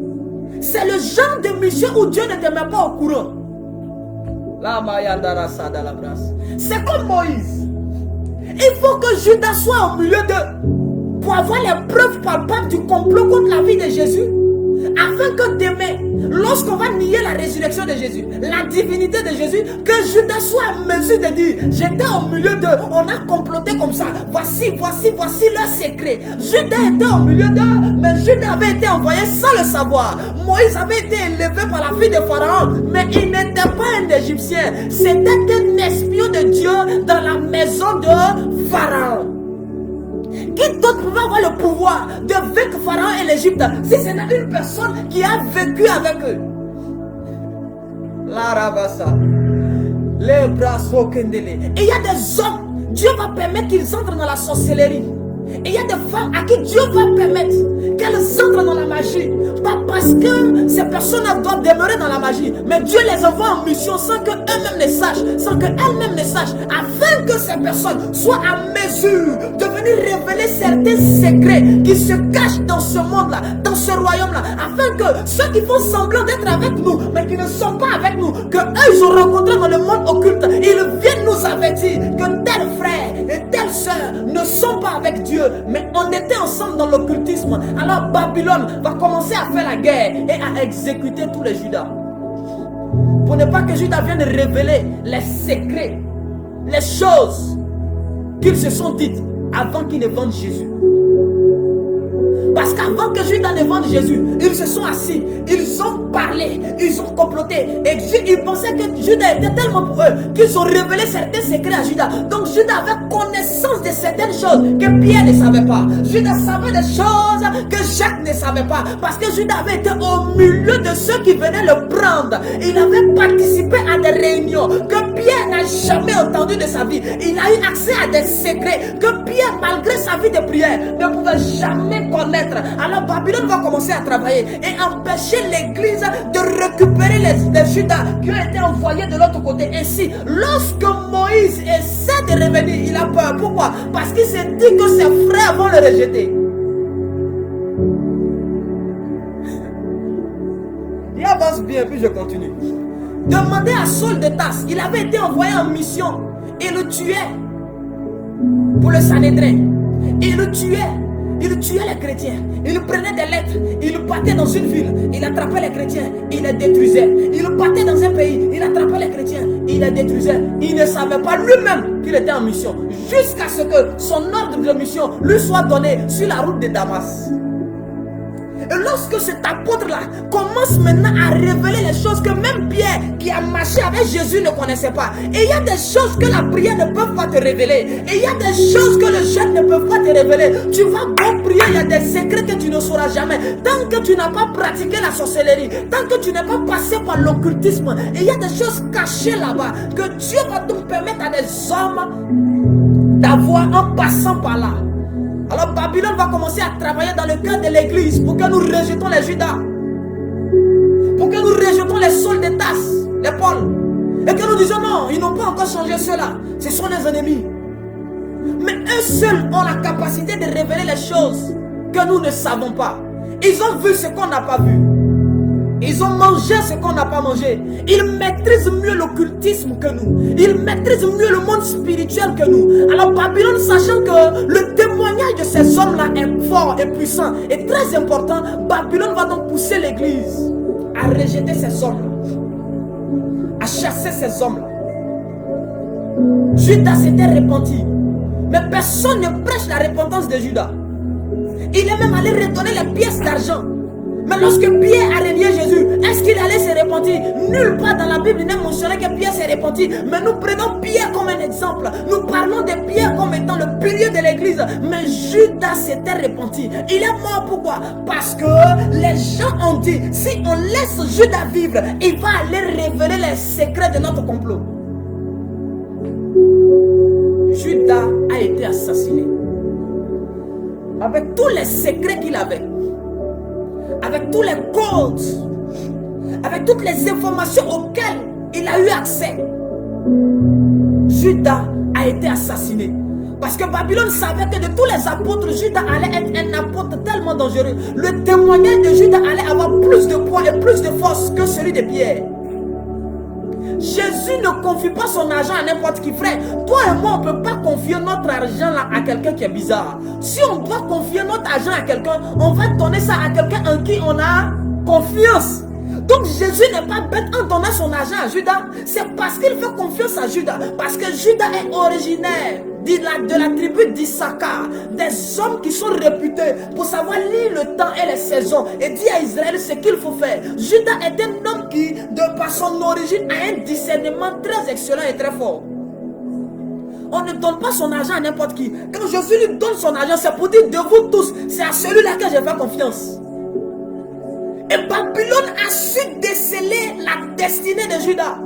C'est le genre de mission où Dieu ne te met pas au courant. C'est comme Moïse. Il faut que Judas soit au milieu d'eux pour avoir les preuves palpables du complot contre la vie de Jésus. Afin que demain, lorsqu'on va nier la résurrection de Jésus, la divinité de Jésus, que Judas soit en mesure de dire, j'étais au milieu d'eux, on a comploté comme ça, voici leur secret. Judas était au milieu d'eux, mais Judas avait été envoyé sans le savoir. Moïse avait été élevé par la fille de Pharaon, mais il n'était pas un Égyptien, c'était un espion de Dieu dans la maison de Pharaon. Qui d'autre pouvait avoir le pouvoir de vaincre Pharaon et l'Égypte si ce n'est une personne qui a vécu avec eux? La Rabassa, les bras sont kendélés. Et il y a des hommes, Dieu va permettre qu'ils entrent dans la sorcellerie. Et il y a des femmes à qui Dieu va permettre qu'elles entrent dans la magie. Pas parce que ces personnes doivent demeurer dans la magie, mais Dieu les envoie en mission sans qu'elles-mêmes ne sachent, afin que ces personnes soient à mesure de venir révéler certains secrets qui se cachent dans ce monde-là, dans ce royaume-là, afin que ceux qui font semblant d'être avec nous, mais qui ne sont pas avec nous, que eux ils ont rencontré dans le monde occulte, ils viennent nous avertir que tel frère et telle sœur ne sont pas avec Dieu, mais on était ensemble dans l'occultisme. Alors Babylone va commencer à faire la guerre et à exécuter tous les Judas. Pour ne pas que Judas vienne révéler les secrets, les choses qu'ils se sont dites avant qu'ils ne vendent Jésus. Parce qu'avant que Judas ne vende Jésus, ils se sont assis, ils ont parlé, ils ont comploté. Et ils pensaient que Judas était tellement pour eux qu'ils ont révélé certains secrets à Judas. Donc Judas avait connaissance de certaines choses que Pierre ne savait pas. Judas savait des choses que Jacques ne savait pas. Parce que Judas avait été au milieu de ceux qui venaient le prendre. Il avait participé à des réunions que Pierre n'a jamais entendu de sa vie. Il a eu accès à des secrets que Pierre, malgré sa vie de prière, ne pouvait jamais connaître. Alors Babylone va commencer à travailler et empêcher l'église de récupérer les Judas qui ont été envoyés de l'autre côté. Ainsi, lorsque Moïse essaie de revenir, il a peur. Pourquoi? Parce qu'il s'est dit que ses frères vont le rejeter. Il avance bien, puis je continue. Demandez à Saul de Tarse, il avait été envoyé en mission et le tuait pour le Sanhédrin. Il le tuait. Il tuait les chrétiens, il prenait des lettres, il partait dans une ville, il attrapait les chrétiens, il les détruisait. Il partait dans un pays, il attrapait les chrétiens, il les détruisait. Il ne savait pas lui-même qu'il était en mission, jusqu'à ce que son ordre de mission lui soit donné sur la route de Damas. Et lorsque cet apôtre-là commence maintenant à révéler les choses que même Pierre, qui a marché avec Jésus, ne connaissait pas. Et il y a des choses que la prière ne peut pas te révéler. Et il y a des choses que le jeûne ne peut pas te révéler. Tu vas beau prier, il y a des secrets que tu ne sauras jamais. Tant que tu n'as pas pratiqué la sorcellerie, tant que tu n'es pas passé par l'occultisme, et il y a des choses cachées là-bas que Dieu va donc permettre à des hommes d'avoir en passant par là. Alors Babylone va commencer à travailler dans le cadre de l'église pour que nous rejetons les Judas. Pour que nous rejetons les Sauls de Tarse, les Paul. Et que nous disons non, ils n'ont pas encore changé ceux-là. Ce sont les ennemis. Mais eux seuls ont la capacité de révéler les choses que nous ne savons pas. Ils ont vu ce qu'on n'a pas vu. Ils ont mangé ce qu'on n'a pas mangé. Ils maîtrisent mieux l'occultisme que nous. Ils maîtrisent mieux le monde spirituel que nous. Alors Babylone, sachant que le témoignage de ces hommes-là est fort et puissant et très important, Babylone va donc pousser l'église à rejeter ces hommes-là, à chasser ces hommes-là. Judas s'était repenti. Mais personne ne prêche la repentance de Judas. Il est même allé redonner les pièces d'argent. Mais lorsque Pierre a renié Jésus, est-ce qu'il allait se repentir? Nulle part dans la Bible n'est mentionné que Pierre s'est repenti. Mais nous prenons Pierre comme un exemple. Nous parlons de Pierre comme étant le pilier de l'église. Mais Judas s'était repenti. Il est mort pourquoi? Parce que les gens ont dit, si on laisse Judas vivre, il va aller révéler les secrets de notre complot. Judas a été assassiné. Avec tous les secrets qu'il avait. Avec tous les codes, avec toutes les informations auxquelles il a eu accès, Judas a été assassiné. Parce que Babylone savait que de tous les apôtres, Judas allait être un apôtre tellement dangereux. Le témoignage de Judas allait avoir plus de poids et plus de force que celui de Pierre. Jésus ne confie pas son argent à n'importe qui, frère. Toi et moi, on ne peut pas confier notre argent là à quelqu'un qui est bizarre. Si on doit confier notre argent à quelqu'un, on va donner ça à quelqu'un en qui on a confiance. Donc Jésus n'est pas bête en donnant son argent à Judas. C'est parce qu'il fait confiance à Judas. Parce que Judas est originaire de la tribu d'Issachar. Des hommes qui sont réputés pour savoir lire le temps et les saisons. Et dire à Israël ce qu'il faut faire. Judas est un homme qui, de par son origine, a un discernement très excellent et très fort. On ne donne pas son argent à n'importe qui. Quand Jésus lui donne son argent, c'est pour dire de vous tous, c'est à celui-là que je fais confiance. Et Babylone a su déceler la destinée de Judas.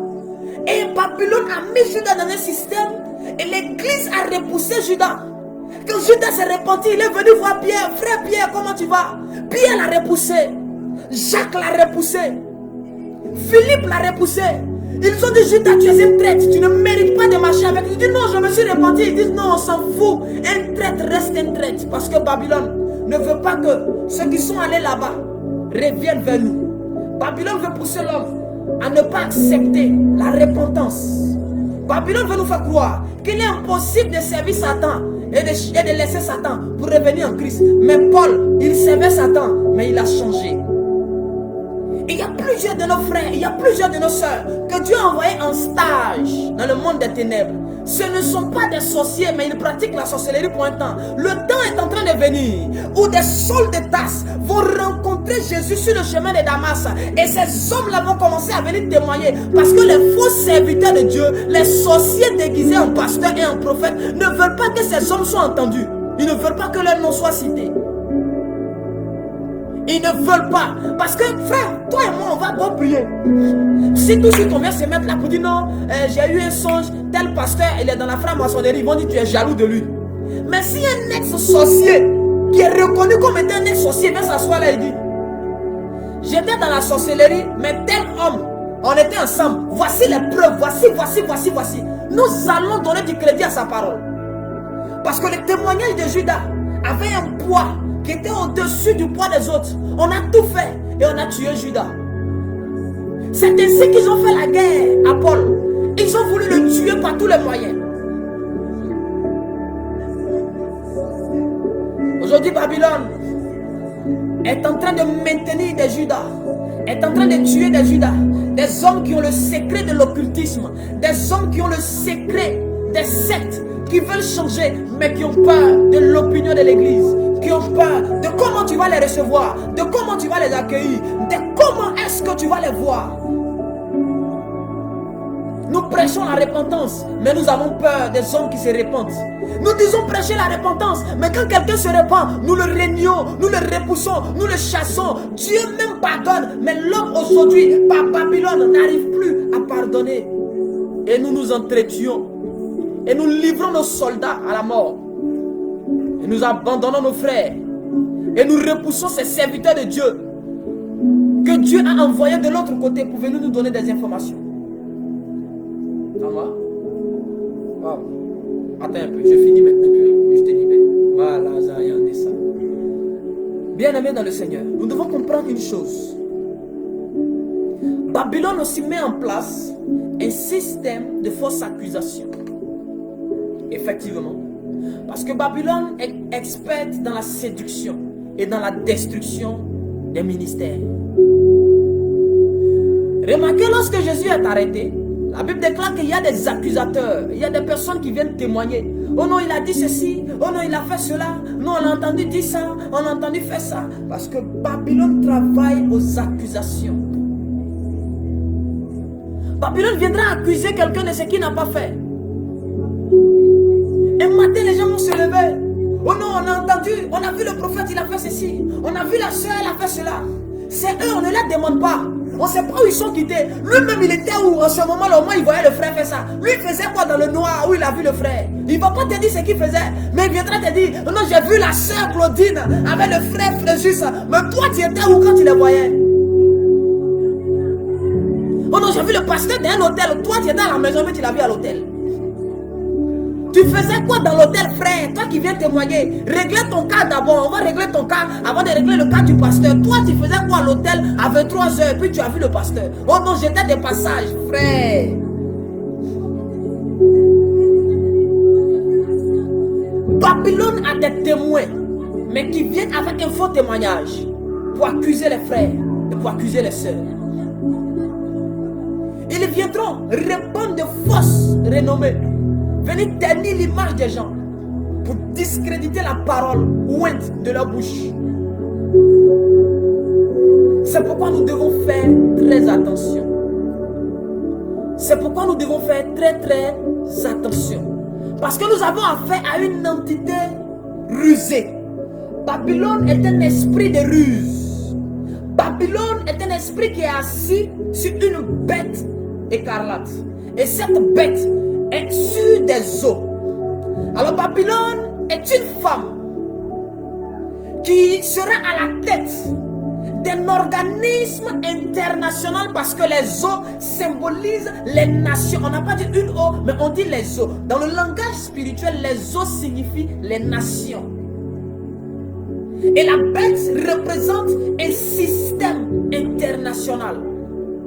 Et Babylone a mis Judas dans un système. Et l'église a repoussé Judas. Quand Judas s'est repenti, il est venu voir Pierre. Frère Pierre, comment tu vas? Pierre l'a repoussé. Jacques l'a repoussé. Philippe l'a repoussé. Ils ont dit, Judas, tu es un traître. Tu ne mérites pas de marcher avec lui. Il dit, non, je me suis repenti. Ils disent, non, on s'en fout. Un traître reste un traître. Parce que Babylone ne veut pas que ceux qui sont allés là-bas reviennent vers nous. Babylone veut pousser l'homme à ne pas accepter la repentance. Babylone veut nous faire croire qu'il est impossible de servir Satan et de laisser Satan pour revenir en Christ. Mais Paul, il servait Satan, mais il a changé. Il y a plusieurs de nos frères, il y a plusieurs de nos sœurs que Dieu a envoyés en stage dans le monde des ténèbres. Ce ne sont pas des sorciers, mais ils pratiquent la sorcellerie pour un temps. Le temps est en train de venir où des Sauls de Tarse vont rencontrer Jésus sur le chemin de Damas. Et ces hommes-là vont commencer à venir témoigner. Parce que les faux serviteurs de Dieu, les sorciers déguisés en pasteurs et en prophètes, ne veulent pas que ces hommes soient entendus. Ils ne veulent pas que leur nom soit cité. Ils ne veulent pas. Parce que, frère, toi et moi, on va bon prier. Si tout de suite on vient se mettre là pour dire non, j'ai eu un songe, tel pasteur, il est dans la franc-maçonnerie, ils vont dire tu es jaloux de lui. Mais si un ex-sorcier qui est reconnu comme étant un ex-sorcier vient s'asseoir là et dit j'étais dans la sorcellerie, mais tel homme, on était ensemble, voici les preuves, voici. Nous allons donner du crédit à sa parole. Parce que le témoignage de Judas avait un poids qui était au-dessus du poids des autres. On a tout fait et on a tué Judas. C'est ainsi qu'ils ont fait la guerre à Paul. Ils ont voulu le tuer par tous les moyens. Aujourd'hui, Babylone est en train de maintenir des Judas, est en train de tuer des Judas, des hommes qui ont le secret de l'occultisme, des hommes qui ont le secret des sectes, qui veulent changer, mais qui ont peur de l'opinion de l'église, qui ont peur de comment tu vas les recevoir, de comment tu vas les accueillir, de comment est-ce que tu vas les voir. Nous prêchons la repentance, mais nous avons peur des hommes qui se repentent. Nous disons prêcher la repentance, mais quand quelqu'un se repent, nous le régnons, nous le repoussons, nous le chassons. Dieu même pardonne, mais l'homme aujourd'hui, par Babylone, n'arrive plus à pardonner. Et nous nous entretuons, et nous livrons nos soldats à la mort. Et nous abandonnons nos frères. Et nous repoussons ces serviteurs de Dieu que Dieu a envoyés de l'autre côté pour venir nous donner des informations. Ça va? Wow. Attends un peu, je finis maintenant, je te libère. Voilà, ça. Bien-aimés dans le Seigneur, nous devons comprendre une chose. Babylone aussi met en place un système de fausses accusations. Effectivement. Parce que Babylone est experte dans la séduction et dans la destruction des ministères. Remarquez, lorsque Jésus est arrêté, la Bible déclare qu'il y a des accusateurs, il y a des personnes qui viennent témoigner. Oh non, il a dit ceci, oh non, il a fait cela, non, on a entendu dire ça, on a entendu faire ça. Parce que Babylone travaille aux accusations. Babylone viendra accuser quelqu'un de ce qu'il n'a pas fait. Un matin, les gens vont se lever. Oh non, on a entendu, on a vu le prophète, il a fait ceci. On a vu la soeur, elle a fait cela. C'est eux, on ne la demande pas. On ne sait pas où ils sont quittés. Lui-même, il était où en ce moment-là? Au moins, il voyait le frère faire ça. Lui, il faisait quoi dans le noir où il a vu le frère? Il ne va pas te dire ce qu'il faisait. Mais il viendra te dire, non, j'ai vu la soeur Claudine avec le frère Fréjus. Mais toi, tu étais où quand tu les voyais? Oh non, j'ai vu le pasteur d'un hôtel. Toi, tu étais à la maison, mais tu l'as vu à l'hôtel. Tu faisais quoi dans l'hôtel, frère? Toi qui viens témoigner, réglez ton cas d'abord. On va régler ton cas avant de régler le cas du pasteur. Toi, tu faisais quoi à l'hôtel à 23h, puis tu as vu le pasteur? Oh non, j'étais des passages, frère. Babylone a des témoins, mais qui viennent avec un faux témoignage pour accuser les frères et pour accuser les sœurs. Ils viendront répandre de fausses renommées, venir ternir l'image des gens pour discréditer la parole ouinte de leur bouche. C'est pourquoi nous devons faire très attention. C'est pourquoi nous devons faire très attention. Parce que nous avons affaire à une entité rusée. Babylone est un esprit de ruse. Babylone est un esprit qui est assis sur une bête écarlate. Et cette bête est sur des eaux. Alors Babylone est une femme qui sera à la tête d'un organisme international, parce que les eaux symbolisent les nations. On n'a pas dit une eau, mais on dit les eaux. Dans le langage spirituel, les eaux signifient les nations. Et la bête représente un système international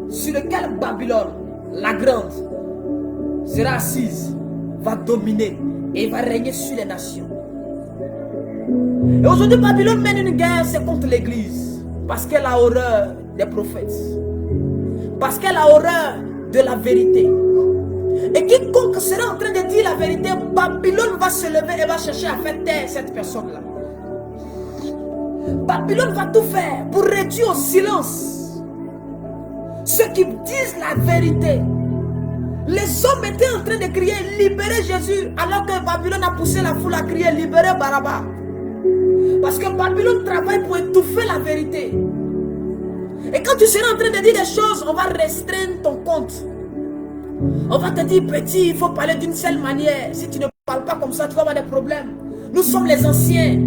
sur lequel Babylone, la grande, sera assise, va dominer et va régner sur les nations. Et aujourd'hui, Babylone mène une guerre, c'est contre l'église. Parce qu'elle a horreur des prophètes. Parce qu'elle a horreur de la vérité. Et quiconque sera en train de dire la vérité, Babylone va se lever et va chercher à faire taire cette personne-là. Babylone va tout faire pour réduire au silence ceux qui disent la vérité. Les hommes étaient en train de crier « Libérez Jésus » alors que Babylone a poussé la foule à crier « Libérez Barabbas ». Parce que Babylone travaille pour étouffer la vérité. Et quand tu seras en train de dire des choses, on va restreindre ton compte. On va te dire, petit, il faut parler d'une seule manière. Si tu ne parles pas comme ça, tu vas avoir des problèmes. Nous sommes les anciens.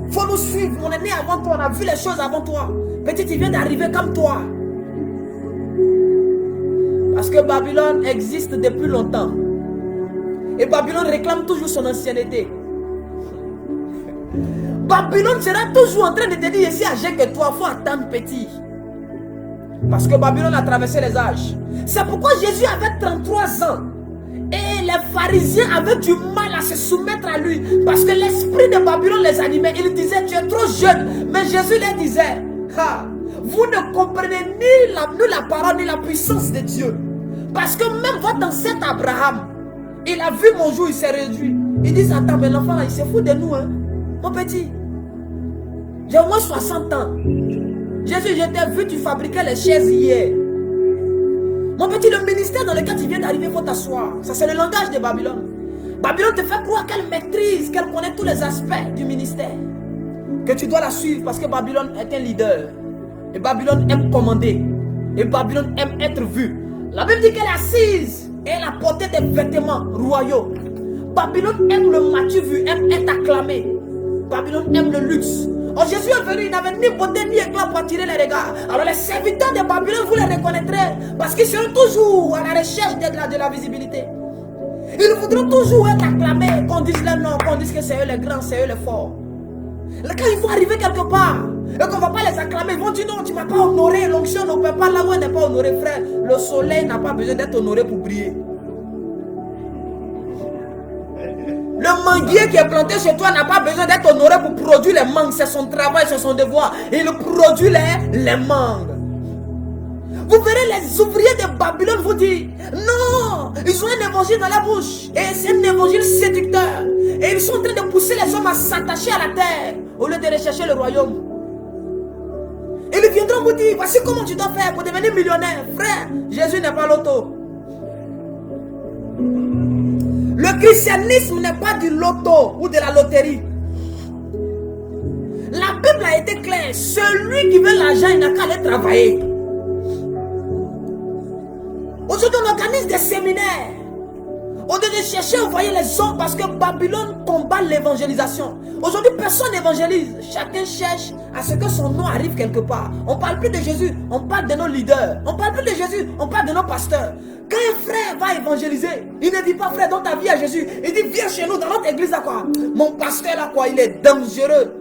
Il faut nous suivre. On est né avant toi, on a vu les choses avant toi. Petit, il vient d'arriver comme toi. Parce que Babylone existe depuis longtemps. Et Babylone réclame toujours son ancienneté. Babylone sera toujours en train de te dire, je suis âgé que toi, il faut attendre petit. Parce que Babylone a traversé les âges. C'est pourquoi Jésus avait 33 ans. Et les pharisiens avaient du mal à se soumettre à lui. Parce que l'esprit de Babylone les animait. Il disait, tu es trop jeune. Mais Jésus leur disait, vous ne comprenez ni la parole ni la puissance de Dieu. Parce que même votre ancêtre Abraham, il a vu mon jour, il s'est réduit. Ils disent, attends, mais l'enfant là, il se fout de nous, hein. Mon petit, j'ai au moins 60 ans. Jésus, je t'ai vu, tu fabriquais les chaises hier. Mon petit, le ministère dans lequel tu viens d'arriver, il faut t'asseoir. Ça, c'est le langage de Babylone. Babylone te fait croire qu'elle maîtrise, qu'elle connaît tous les aspects du ministère. Que tu dois la suivre parce que Babylone est un leader. Et Babylone aime commander. Et Babylone aime être vue. La Bible dit qu'elle est assise et elle a porté des vêtements royaux. Babylone aime le matu vu, aime être acclamé. Babylone aime le luxe. Oh, Jésus est venu, il n'avait ni beauté ni éclat pour attirer les regards. Alors les serviteurs de Babylone, vous les reconnaîtrez, parce qu'ils seront toujours à la recherche de la visibilité. Ils voudront toujours être acclamés, qu'on dise leur nom, qu'on dise que c'est eux les grands, c'est eux les forts. Quand ils vont arriver quelque part, et qu'on ne va pas les acclamer, ils vont dire non, tu ne m'as pas honoré, l'onction ne peut pas, là où elle n'est pas honorée, frère. Le soleil n'a pas besoin d'être honoré pour briller. Le manguier qui est planté chez toi n'a pas besoin d'être honoré pour produire les mangues. C'est son travail, c'est son devoir. Il produit les mangues. Vous verrez les ouvriers de Babylone vous dire, non, ils ont un évangile dans la bouche. Et c'est un évangile séducteur. Et ils sont en train de pousser les hommes à s'attacher à la terre au lieu de rechercher le royaume. Et ils viendront vous dire, voici comment tu dois faire pour devenir millionnaire. Frère, Jésus n'est pas l'auto. Le christianisme n'est pas du loto ou de la loterie. La Bible a été claire. Celui qui veut l'argent, il n'a qu'à aller travailler. Aujourd'hui, on organise des séminaires. Au lieu de chercher à envoyer les hommes parce que Babylone combat l'évangélisation. Aujourd'hui, personne n'évangélise. Chacun cherche à ce que son nom arrive quelque part. On ne parle plus de Jésus, on parle de nos leaders. On ne parle plus de Jésus, on parle de nos pasteurs. Quand un frère va évangéliser, il ne dit pas frère dans ta vie à Jésus. Il dit viens chez nous dans notre église là quoi. Mon pasteur là quoi, il est dangereux.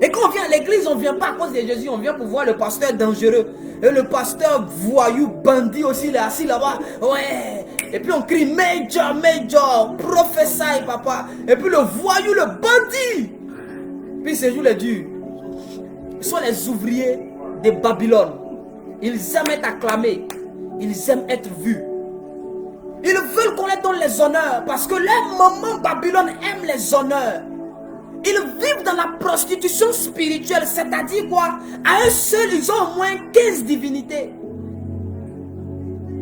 Et quand on vient à l'église, on ne vient pas à cause de Jésus, on vient pour voir le pasteur dangereux. Et le pasteur voyou, bandit aussi, il est assis là-bas. Ouais. Et puis on crie Major, Major, prophèse papa. Et puis le voyou, le bandit. Puis ces jours les durs. Ils sont les ouvriers de Babylone. Ils aiment être acclamés. Ils aiment être vus. Ils veulent qu'on leur donne les honneurs. Parce que leur maman Babylone aime les honneurs. Ils vivent dans la prostitution spirituelle. C'est-à-dire quoi? À eux seuls, ils ont au moins 15 divinités.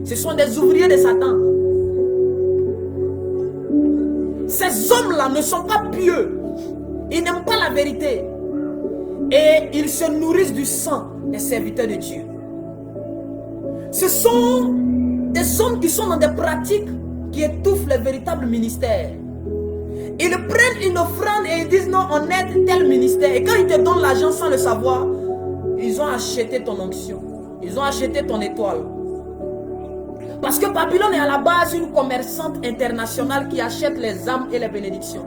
Ce sont des ouvriers de Satan. Ces hommes-là ne sont pas pieux. Ils n'aiment pas la vérité. Et ils se nourrissent du sang des serviteurs de Dieu. Ce sont des hommes qui sont dans des pratiques qui étouffent le véritable ministère. Ils prennent une offrande et ils disent non, on aide tel ministère. Et quand ils te donnent l'argent sans le savoir, ils ont acheté ton onction. Ils ont acheté ton étoile. Parce que Babylone est à la base une commerçante internationale qui achète les âmes et les bénédictions.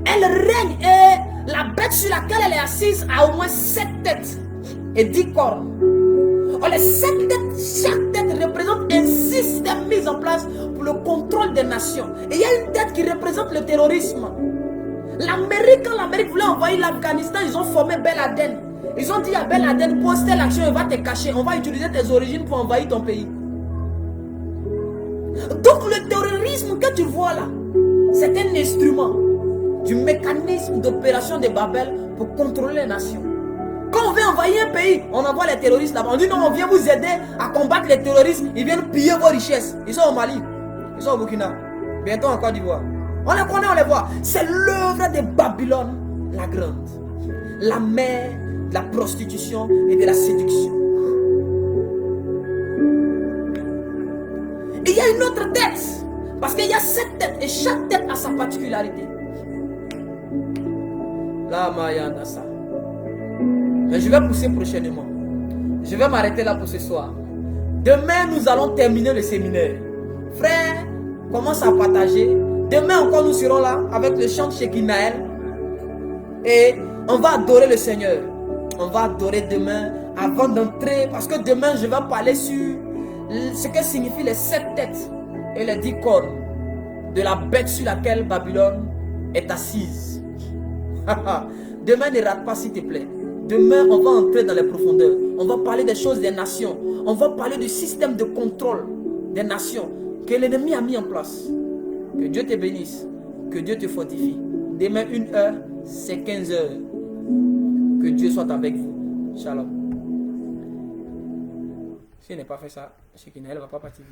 Elle règne et la bête sur laquelle elle est assise a au moins 7 têtes et 10 cornes. Oh, les 7 têtes, chaque tête représente un système mis en place pour le contrôle des nations. Et il y a une tête qui représente le terrorisme. L'Amérique, quand l'Amérique voulait envahir l'Afghanistan, ils ont formé Ben Laden. Ils ont dit à Ben Laden, pose telle action et va te cacher. On va utiliser tes origines pour envahir ton pays. Donc le terrorisme que tu vois là, c'est un instrument du mécanisme d'opération de Babel pour contrôler les nations. Quand on veut envahir un pays, on envoie les terroristes là-bas. On dit non, on vient vous aider à combattre les terroristes. Ils viennent piller vos richesses. Ils sont au Mali, ils sont au Burkina, bientôt en Côte d'Ivoire. On les connaît, on les voit. C'est l'œuvre de Babylone la grande. La mère de la prostitution et de la séduction. Et il y a une autre tête. Parce qu'il y a 7 têtes et chaque tête a sa particularité. La Mayanda ça. Mais je vais pousser prochainement. Je vais m'arrêter là pour ce soir. Demain, nous allons terminer le séminaire. Frère, commence à partager. Demain encore, nous serons là avec le chant de Shekinah. Et on va adorer le Seigneur. On va adorer demain avant d'entrer. Parce que demain, je vais parler sur ce que signifient les 7 têtes et les 10 cornes de la bête sur laquelle Babylone est assise. Demain, ne rate pas s'il te plaît. Demain, on va entrer dans les profondeurs. On va parler des choses des nations. On va parler du système de contrôle des nations que l'ennemi a mis en place. Que Dieu te bénisse. Que Dieu te fortifie. Demain, 1 heure, c'est 15 heures. Que Dieu soit avec vous. Shalom. Si elle n'a pas fait ça, c'est qu'elle ne va pas partir.